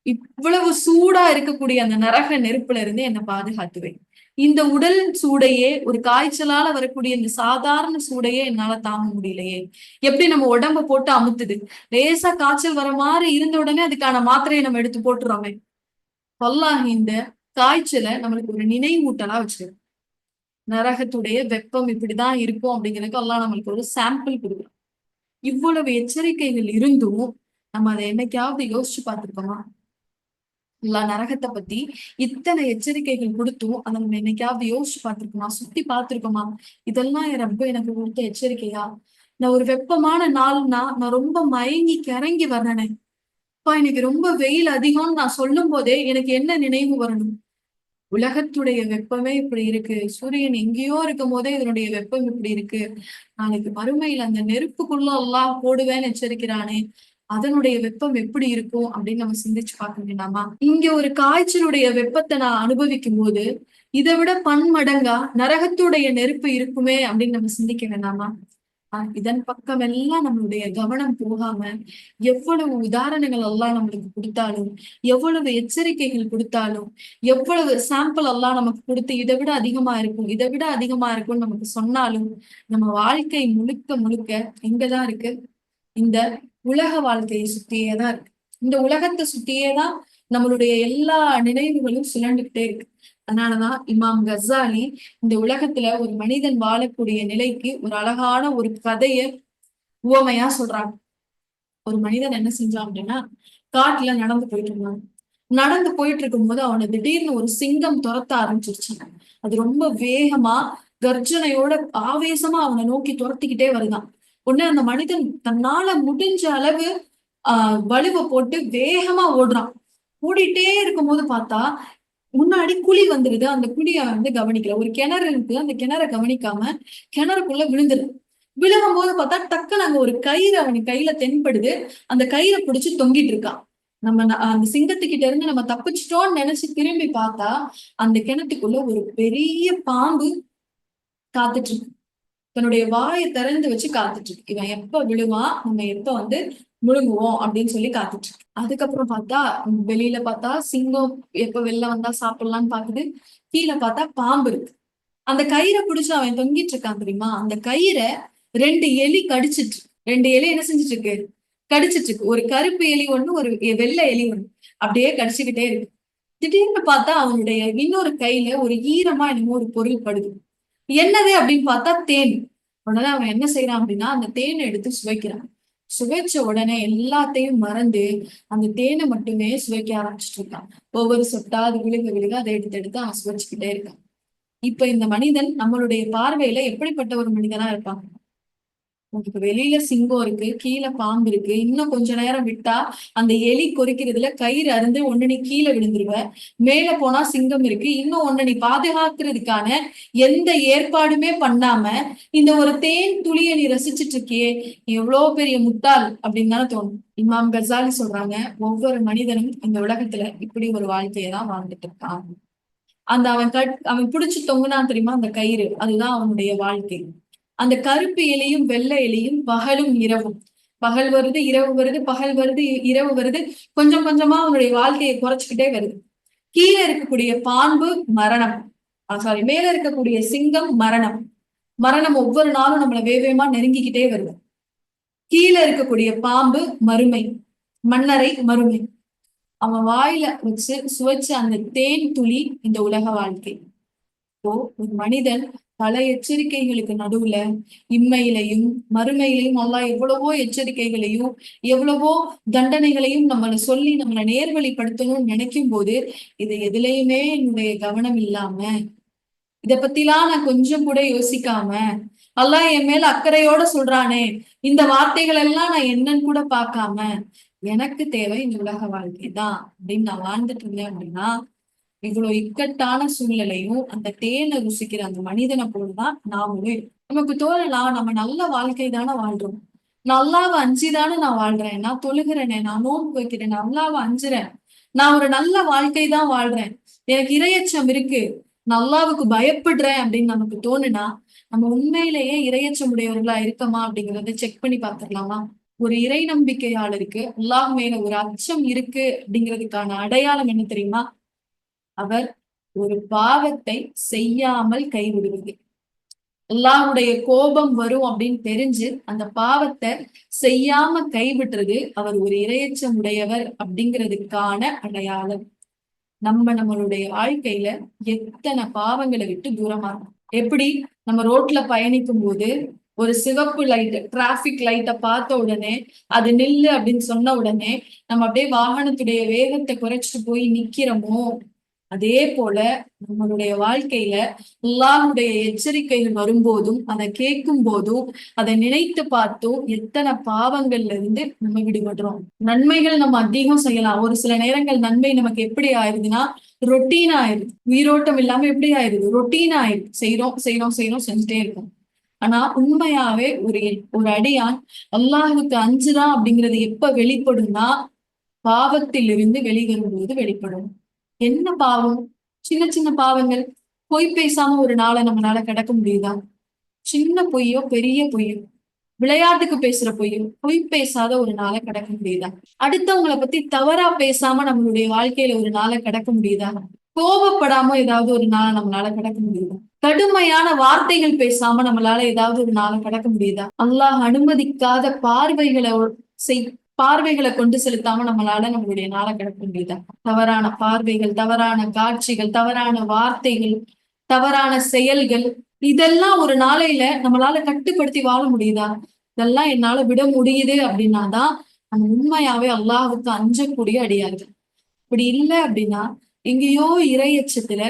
இவ்வளவு சூடா இருக்கக்கூடிய அந்த நரக நெருப்புல இருந்து என்ன பாதுகாத்து வை. இந்த உடல் சூடையே, ஒரு காய்ச்சலால வரக்கூடிய இந்த சாதாரண சூடையே என்னால தாங்க முடியலையே. எப்படி நம்ம உடம்ப போட்டு அமுத்துது. லேசா காய்ச்சல் வர மாரி இருந்த உடனே அதுக்கான மாத்திரையை நம்ம எடுத்து போட்டுறோமே. வல்லாஹி இந்த காய்ச்சல நம்மளுக்கு ஒரு நினைவூட்டலா வச்சிருக்கு. நரகத்துடைய வெப்பம் இப்படிதான் இருக்கும் அப்படிங்கிறதுக்கு அல்லாஹ் நம்மளுக்கு ஒரு சாம்பிள் குடுக்குறான். இவ்வளவு எச்சரிக்கைகள் இருந்தும், நம்ம அத என்னைக்காவது யோசிச்சு பார்த்திருக்கோமா? நரகத்த பத்தி இத்தனை எச்சரிக்கைகள் குடுத்தும், அத நம்ம என்னைக்காவது யோசிச்சு பார்த்திருக்கோமா? சுத்தி பார்த்திருக்கோமா? இதெல்லாம் என் ரப்பு எனக்கு குடுத்த எச்சரிக்கையா? நான் ஒரு வெப்பமான நாள்னா, நான் ரொம்ப மயங்கி கிறங்கி வர்றேனே. அப்பா இன்னைக்கு ரொம்ப வெயில் அதிகம்னு நான் சொல்லும் போதே, எனக்கு என்ன நினைவு வரணும்? உலகத்துடைய வெப்பமே இப்படி இருக்கு. சூரியன் எங்கேயோ இருக்கும்போதே இதனுடைய வெப்பம் இப்படி இருக்கு. நாளைக்கு மறுமையில அந்த நெருப்புக்குள்ள அல்லாஹ் போடுவேன்னு எச்சரிக்கிறானே, அதனுடைய வெப்பம் எப்படி இருக்கும் அப்படின்னு நம்ம சிந்திச்சு பார்க்க வேண்டாமா? இங்க ஒரு காய்ச்சலுடைய வெப்பத்தை நான் அனுபவிக்கும் போது, இதை விட பன்மடங்கா நரகத்துடைய நெருப்பு இருக்குமே அப்படின்னு நம்ம சிந்திக்க வேண்டாமா? இதன் பக்கம் எல்லாம் நம்மளுடைய கவனம் போகாம, எவ்வளவு உதாரணங்கள் எல்லாம் நம்மளுக்கு கொடுத்தாலும், எவ்வளவு எச்சரிக்கைகள் கொடுத்தாலும், எவ்வளவு சாம்பிள் எல்லாம் நமக்கு கொடுத்து இதை விட அதிகமா இருக்கும், இதை விட அதிகமா இருக்கும்னு நமக்கு சொன்னாலும், நம்ம வாழ்க்கை முழுக்க முழுக்க எங்கதான் இருக்கு? இந்த உலக வாழ்க்கையை சுத்தியேதான் இருக்கு. இந்த உலகத்தை சுத்தியேதான் நம்மளுடைய எல்லா நினைவுகளும் சுழண்டுகிட்டே இருக்கு. அதனாலதான் இமாம் கசாலி இந்த உலகத்துல ஒரு மனிதன் வாழக்கூடிய நிலைக்கு ஒரு அழகான ஒரு கதைய உவமையா சொல்றாங்க. ஒரு மனிதன் என்ன செஞ்சான் அப்படின்னா, காட்டுல நடந்து போயிட்டு இருந்தான். நடந்து போயிட்டு இருக்கும்போது அவனை திடீர்னு ஒரு சிங்கம் துரத்த ஆரம்பிச்சிருச்சு. அது ரொம்ப வேகமா கர்ஜனையோட ஆவேசமா அவனை நோக்கி துரத்திக்கிட்டே வருதான். உடனே அந்த மனிதன் தன்னால முடிஞ்ச அளவு வலுவ போட்டு வேகமா ஓடுறான். ஓடிட்டே இருக்கும்போது பார்த்தா முன்னாடி குழி வந்துருது. அந்த குழிய வந்து கவனிக்கல. ஒரு கிணறு இருக்கு. அந்த கிணற கவனிக்காம கிணறுக்குள்ள விழுந்துருது. விழுகும்போது பார்த்தா டக்குன்னு அங்க ஒரு கயிறு அவனுக்கு கையில தென்படுது. அந்த கயிறை பிடிச்சு தொங்கிட்டு இருக்கான். நம்ம அந்த சிங்கத்துக்கிட்ட இருந்து நம்ம தப்பிச்சிட்டோம்னு நினைச்சு திரும்பி பார்த்தா, அந்த கிணத்துக்குள்ள ஒரு பெரிய பாம்பு காத்துட்டு இருக்கு. தன்னுடைய வாயை திறந்து வச்சு காத்துட்டு இருக்கு. இவன் எப்ப விழுவான், நம்ம எப்ப வந்து முழுங்குவோம் அப்படின்னு சொல்லி காத்துட்டு இருக்கு. அதுக்கப்புறம் பார்த்தா வெளியில பார்த்தா சிங்கம் எப்ப வெளில வந்தா சாப்பிடலாம்னு பாக்குது. கீழே பார்த்தா பாம்பு இருக்கு. அந்த கயிறை பிடிச்சு அவன் தொங்கிட்டு இருக்கான் தெரியுமா? அந்த கயிறை 2 எலி கடிச்சிட்டு 2 எலி என்ன செஞ்சுட்டு இருக்கு? கடிச்சிட்டு இருக்கு. ஒரு கருப்பு எலி ஒண்ணு, ஒரு வெள்ளை எலி ஒண்ணு. அப்படியே கடிச்சுக்கிட்டே இருக்கு. திடீர்னு பார்த்தா அவனுடைய இன்னொரு கையில ஒரு ஈரமா என்னமோ ஒரு பொருள் படுது. என்னது அப்படின்னு பார்த்தா தேன். உடனே அவன் என்ன செய்யறான் அப்படின்னா, அந்த தேனை எடுத்து சுவைக்கிறான். சுவைச்ச உடனே எல்லாத்தையும் மறந்து அந்த தேனை மட்டுமே சுவைக்க ஆரம்பிச்சுட்டு இருக்கான். ஒவ்வொரு சொட்டா அது விழுக விழுக அதை எடுத்து எடுத்து அவன் சுவைச்சுக்கிட்டே இருக்கான். இப்ப இந்த மனிதன் நம்மளுடைய பார்வையில எப்படிப்பட்ட ஒரு மனிதனா இருப்பான்? உங்களுக்கு வெளியில சிங்கம் இருக்கு, கீழே பாம்பு இருக்கு. இன்னும் கொஞ்ச நேரம் விட்டா அந்த எலி கொறிக்கிறதுல கயிறு அருந்து ஒண்ணு நீ கீழே விழுந்துருவ. மேல போனா சிங்கம் இருக்கு. இன்னும் ஒண்ணு நீ பாதுகாக்கிறதுக்கான எந்த ஏற்பாடுமே பண்ணாம இந்த ஒரு தேன் துளியை நீ ரசிச்சுட்டு இருக்கியே, எவ்வளவு பெரிய முட்டாள் அப்படின்னு தானே தோணும். இமாம் கசாலி சொல்றாங்க, ஒவ்வொரு மனிதனும் இந்த உலகத்துல இப்படி ஒரு வாழ்க்கையை தான் வாழ்ந்துட்டு இருக்கான். அந்த அவன் பிடிச்சு தொங்குனான் தெரியுமா அந்த கயிறு, அதுதான் அவனுடைய வாழ்க்கை. அந்த கருப்பு இலையும் வெள்ளை இலையும் பகலும் இரவும். பகல் வருது, இரவு வருது, பகல் வருது, இரவு வருது. கொஞ்சம் கொஞ்சமா அவனுடைய வாழ்க்கையை குறைச்சுக்கிட்டே வருது. கீழே இருக்கக்கூடிய பாம்பு மரணம். சாரி, மேல இருக்கக்கூடிய சிங்கம் மரணம். மரணம் ஒவ்வொரு நாளும் நம்மளை வேகமா நெருங்கிக்கிட்டே வருது. கீழே இருக்கக்கூடிய பாம்பு மறுமை, மன்னரை மறுமை. அவன் வாயில வச்சு சுவைச்ச அந்த தேன் துளி இந்த உலக வாழ்க்கை. இப்போ ஒரு மனிதன் பல எச்சரிக்கைகளுக்கு நடுவுல இம்மையிலையும் மறுமையிலையும் அல்லாஹ் எவ்வளவோ எச்சரிக்கைகளையும் எவ்வளவோ தண்டனைகளையும் நம்மளை சொல்லி நம்மளை நேர்வழிப்படுத்தணும்னு நினைக்கும் போது இது எதுலையுமே என்னுடைய கவனம் இல்லாம, இத பத்திலாம் நான் கொஞ்சம் கூட யோசிக்காம, அல்லாஹ் என் மேல அக்கறையோட சொல்றானே, இந்த வார்த்தைகள் எல்லாம் நான் என்னன்னு கூட பார்க்காம, எனக்கு தேவை இந்த உலக வாழ்க்கை தான் அப்படின்னு நான் வாழ்ந்துட்டு இருந்தேன் அப்படின்னா, இவ்வளவு இக்கட்டான சூழ்நிலையும் அந்த தேனை ருசிக்கிற அந்த மனிதனை போலதான் நாமளும் இருக்கோம். நமக்கு தோணலாம், நம்ம நல்ல வாழ்க்கை தானே வாழ்றோம். நான் அல்லாஹ்வை அஞ்சிதானே நான் வாழ்றேன், நான் தொழுகிறேனே, நான் நோன்பு வைக்கிறேன், நான் அல்லாஹ்வை அஞ்சுறேன், நான் ஒரு நல்ல வாழ்க்கை தான் வாழ்றேன், எனக்கு இரையச்சம் இருக்கு, நான் அல்லாஹ்வுக்கு பயப்படுறேன் அப்படின்னு நமக்கு தோணுனா நம்ம உண்மையிலேயே இரையச்சம் உடையவர்களா இருக்கமா அப்படிங்கறத செக் பண்ணி பார்த்துடலாமா? ஒரு இறை நம்பிக்கையாளருக்கு அல்லாஹ் மேல ஒரு அச்சம் இருக்கு அப்படிங்கிறதுக்கான அடையாளம் என்ன தெரியுமா? அவர் ஒரு பாவத்தை செய்யாமல் கைவிடுவது. அல்லாஹ்வுடைய கோபம் வரும் அப்படின்னு தெரிஞ்சு அந்த பாவத்தை செய்யாம கைவிடுறது அவர் ஒரு இரையச்சம் உடையவர் அப்படிங்கிறதுக்கான அடையாளம். நம்மளுடைய வாழ்க்கையில எத்தனை பாவங்களை விட்டு தூரமா இருக்கும். எப்படி நம்ம ரோட்ல பயணிக்கும் போது ஒரு சிவப்பு லைட் டிராபிக் லைட்டை பார்த்த உடனே அது நில்லு அப்படின்னு சொன்ன உடனே நம்ம அப்படியே வாகனத்துடைய வேகத்தை குறைச்சிட்டு போய் நிக்கிறோமோ, அதே போல நம்மளுடைய வாழ்க்கையில அல்லாஹ்வுடைய எச்சரிக்கைகள் வரும்போதும் அதை கேட்கும் போதும் அதை நினைத்து பார்த்தும் எத்தனை பாவங்கள்ல இருந்து நம்ம விடுபடுறோம். நன்மைகள் நம்ம அதிகம் செய்யலாம். ஒரு சில நேரங்கள் நன்மை நமக்கு எப்படி ஆயிருதுன்னா ரொட்டீன் ஆயிருது. உயிரோட்டம் இல்லாம எப்படி ஆயிருது? ரொட்டீன் ஆயிருது. செய்யறோம் செய்யறோம் செய்யறோம் செஞ்சுட்டே இருக்கும். ஆனா உண்மையாவே ஒரு அடியான் அல்லாஹ்வுக்கு அஞ்சுதான் அப்படிங்கிறது எப்ப வெளிப்படும்னா பாவத்திலிருந்து வெளிவரும்போது வெளிப்படும். என்ன பாவம்? சின்ன சின்ன பாவங்கள். பொய் பேசாம ஒரு நாளை நம்மளால கடக்க முடியுதா? சின்ன பொய்யோ பெரிய பொய்யோ, விளையாட்டுக்கு பேசுற பொய்யோ, பொய் பேசாத ஒரு நாளை கடக்க முடியுதா? அடுத்தவங்களை பத்தி தவறா பேசாம நம்மளுடைய வாழ்க்கையில ஒரு நாளை கடக்க முடியுதா? கோபப்படாம ஏதாவது ஒரு நாளை நம்மளால கடக்க முடியுதா? கடுமையான வார்த்தைகள் பேசாம நம்மளால ஏதாவது ஒரு நாளை கடக்க முடியுதா? அல்லாஹ் அனுமதிக்காத செய் பார்வைகளை கொண்டு செலுத்தாம நம்மளால நம்மளுடைய நாளை கடக்க முடியுதா? தவறான பார்வைகள், தவறான காட்சிகள், தவறான வார்த்தைகள், தவறான செயல்கள், இதெல்லாம் ஒரு நாளையில நம்மளால கட்டுப்படுத்தி வாழ முடியுதா? இதெல்லாம் என்னால விட முடியுது அப்படின்னாதான் நம்ம உண்மையாவே அல்லாஹ்வுக்கு அஞ்சக்கூடிய அடியார்கள். இப்படி இல்லை அப்படின்னா எங்கேயோ இறையச்சத்துல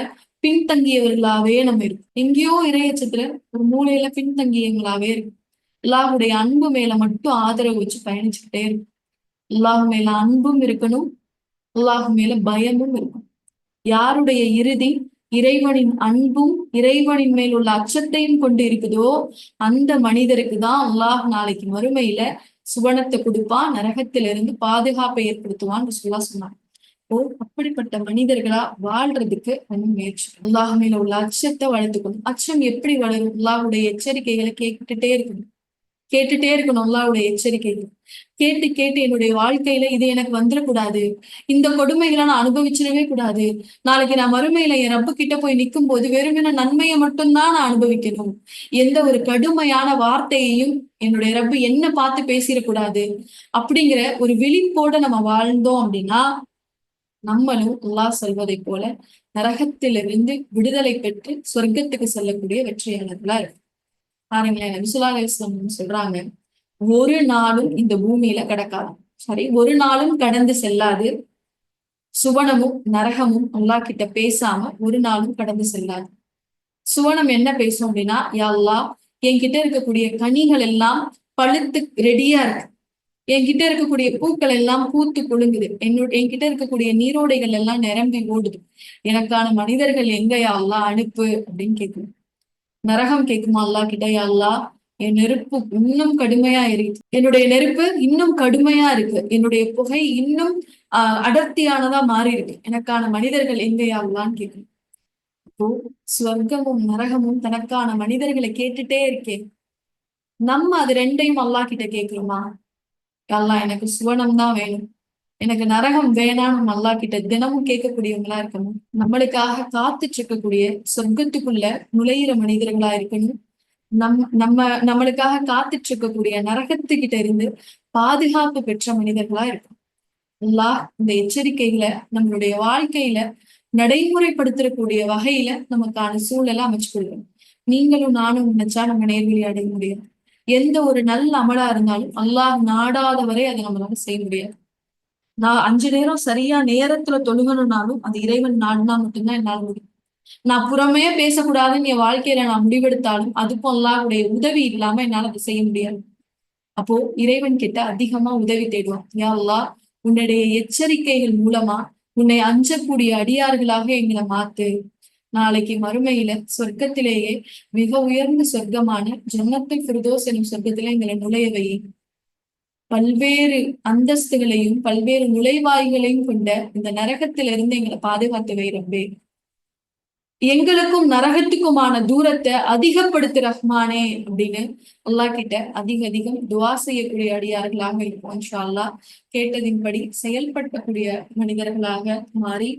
பின்தங்கியவர்களாவே நம்ம இருக்கோம். எங்கேயோ இறையச்சத்துல ஒரு மூலையில பின்தங்கியவங்களாவே இருக்கும். அல்லாஹ்வுடைய அன்பு மேல மட்டும் ஆதரவு வச்சு பயணிச்சுக்கிட்டே இருக்கும். அல்லாஹ் மேல அன்பும் இருக்கணும், அல்லாஹ் மேல பயமும் இருக்கும். யாருடைய இறுதி இறைவனின் அன்பும் இறைவனின் மேல் உள்ள அச்சத்தையும் கொண்டு இருக்குதோ அந்த மனிதருக்கு தான் அல்லாஹ் நாளைக்கு மறுமையில சுவனத்தை கொடுப்பான், நரகத்திலிருந்து பாதுகாப்பை ஏற்படுத்துவான்னு சொன்னாங்க. ஓ, அப்படிப்பட்ட மனிதர்களா வாழ்றதுக்கு நம்ம முயற்சி. அல்லாஹ் மேல உள்ள அச்சத்தை வளர்த்துக்கணும். அச்சம் எப்படி வளரும்? அல்லாஹ்வுடைய எச்சரிக்கைகளை கேட்டுட்டே இருக்கணும் அல்லாஹ்வுடைய எச்சரிக்கைகள். கேட்டு கேட்டு என்னுடைய வாழ்க்கையில இது எனக்கு வந்துடக்கூடாது, இந்த கொடுமைகளை நான் அனுபவிச்சிடவே கூடாது, நாளைக்கு நான் மறுமையில என் ரப்பு கிட்ட போய் நிற்கும் போது வெறுமன நன்மையை மட்டும்தான் நான் அனுபவிக்கணும், எந்த ஒரு கடுமையான வார்த்தையையும் என்னுடைய ரப்பு என்ன பார்த்து பேசிடக்கூடாது அப்படிங்கிற ஒரு விழிப்போட நம்ம வாழ்ந்தோம் அப்படின்னா நம்மளும் அல்லாஹ் சொல்வதை போல நரகத்திலிருந்து விடுதலை பெற்று சொர்க்கத்துக்கு செல்லக்கூடிய வெற்றியாளர்களா இருக்கும். பாருங்களேன், நபி ஸல்லல்லாஹு அலைஹி வஸல்லம் சொல்றாங்க, ஒரு நாளும் இந்த பூமியில கடக்காது, சாரி, ஒரு நாளும் கடந்து செல்லாது, சுவனமும் நரகமும் அல்லாஹ் கிட்ட பேசாம ஒரு நாளும் கடந்து செல்லாது. சுவனம் என்ன பேசும் அப்படின்னா, யா அல்லாஹ், என்கிட்ட இருக்கக்கூடிய கனிகள் எல்லாம் பழுத்து ரெடியா இருக்கு, என்கிட்ட இருக்கக்கூடிய பூக்கள் எல்லாம் பூத்து குலுங்குது, என்கிட்ட இருக்கக்கூடிய நீரோடைகள் எல்லாம் நிரம்பி ஓடுது, எனக்கான மனிதர்கள் எங்க யா அல்லாஹ் அனுப்பு அப்படின்னு கேட்கும். நரகம் கேட்குமா அல்லாஹ் கிட்ட, யா அல்லாஹ், என் நெருப்பு இன்னும் கடுமையா எரியுது, என்னுடைய நெருப்பு இன்னும் கடுமையா இருக்கு, என்னுடைய புகை இன்னும் அடர்த்தியானதா மாறி இருக்கு, எனக்கான மனிதர்கள் எங்க யா அல்லாஹ்ன்னு கேட்கும். அப்போ ஸ்வர்க்கமும் நரகமும் தனக்கான மனிதர்களை கேட்டுட்டே இருக்கேன். நம்ம அது ரெண்டையும் அல்லாஹ் கிட்ட கேட்கிறோமா? அல்லாஹ், எனக்கு சுவனம் தான் வேணும், எனக்கு நரகம் வேணாம், நம்ம அல்லாஹ் கிட்ட தினமும் கேட்கக்கூடியவங்களா இருக்கணும். நம்மளுக்காக காத்துட்டு இருக்கக்கூடிய சொர்க்கத்துக்குள்ள நுழையிற மனிதர்களா இருக்கணும். நம்மளுக்காக காத்துட்டு இருக்கக்கூடிய நரகத்துக்கிட்ட இருந்து பாதுகாப்பு பெற்ற மனிதர்களா இருக்கும். அல்லாஹ் இந்த எச்சரிக்கைகளை நம்மளுடைய வாழ்க்கையில நடைமுறைப்படுத்தக்கூடிய வகையில நமக்கான சூழலை அமைச்சு கொடுக்கணும். நீங்களும் நானும் நினைச்சா நம்ம நேர்வழி அடைய முடியும். எந்த ஒரு நல்ல அமலா இருந்தாலும் அல்லாஹ் நாடாத வரை அதை நம்மளால செய்ய முடியாது. நான் 5 நேரம் சரியா நேரத்துல தொழுகணும்னாலும் அது இறைவன் நாடினா மட்டும்தான் என்னால முடியும். நான் புறமே பேசக்கூடாதுன்னு என் வாழ்க்கையில நான் முடிவெடுத்தாலும் அதுக்கும் அல்லாஹ்வுடைய உதவி இல்லாம என்னால அதை செய்ய முடியாது. அப்போ இறைவன் கிட்ட அதிகமா உதவி தேடுவோம். யா அல்லாஹ், உன்னுடைய எச்சரிக்கைகள் மூலமா உன்னை அஞ்சக்கூடிய அடியார்களாக எங்களை மாத்து. நாளைக்கு மறுமையில சொர்க்கத்திலேயே மிக உயர்ந்த சொர்க்கமான ஜன்னத்துல் ஃபிர்தௌஸ் எனும் சொர்க்கத்திலே எங்களை நுழைய வை. பல்வேறு அந்தஸ்துகளையும் பல்வேறு நுழைவாய்களையும் கொண்ட இந்த நரகத்திலிருந்து எங்களை பாதுகாத்து வை ரப்பே. எங்களுக்கும் நரகத்துக்குமான தூரத்தை அதிகப்படுத்து ரஹ்மானே அப்படின்னு அல்லாஹ் கிட்ட அதிகம் துவா செய்யக்கூடிய அடியார்களாக இருப்போம் இன்ஷா அல்லாஹ். கேட்டதின்படி செயல்படக்கூடிய மனிதர்களாக மாறி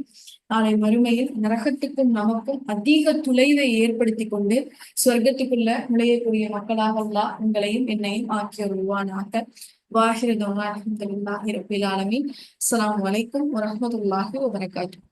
நாளை மறுமையில் நரகத்துக்கும் நமக்கும் அதிக துளைவை ஏற்படுத்தி கொண்டு சொர்க்கத்துக்குள்ள நுழையக்கூடிய மக்களாக அல்லாஹ் உங்களையும் என்னையும் ஆக்கி வருவானாக. வாஹிர தௌனா அல்ஹம்துலில்லாஹி ரப்பில் ஆலமீன். அஸ்ஸலாமு அலைக்கும் வரஹ்மத்துல்லாஹி வபரகாத்துஹு.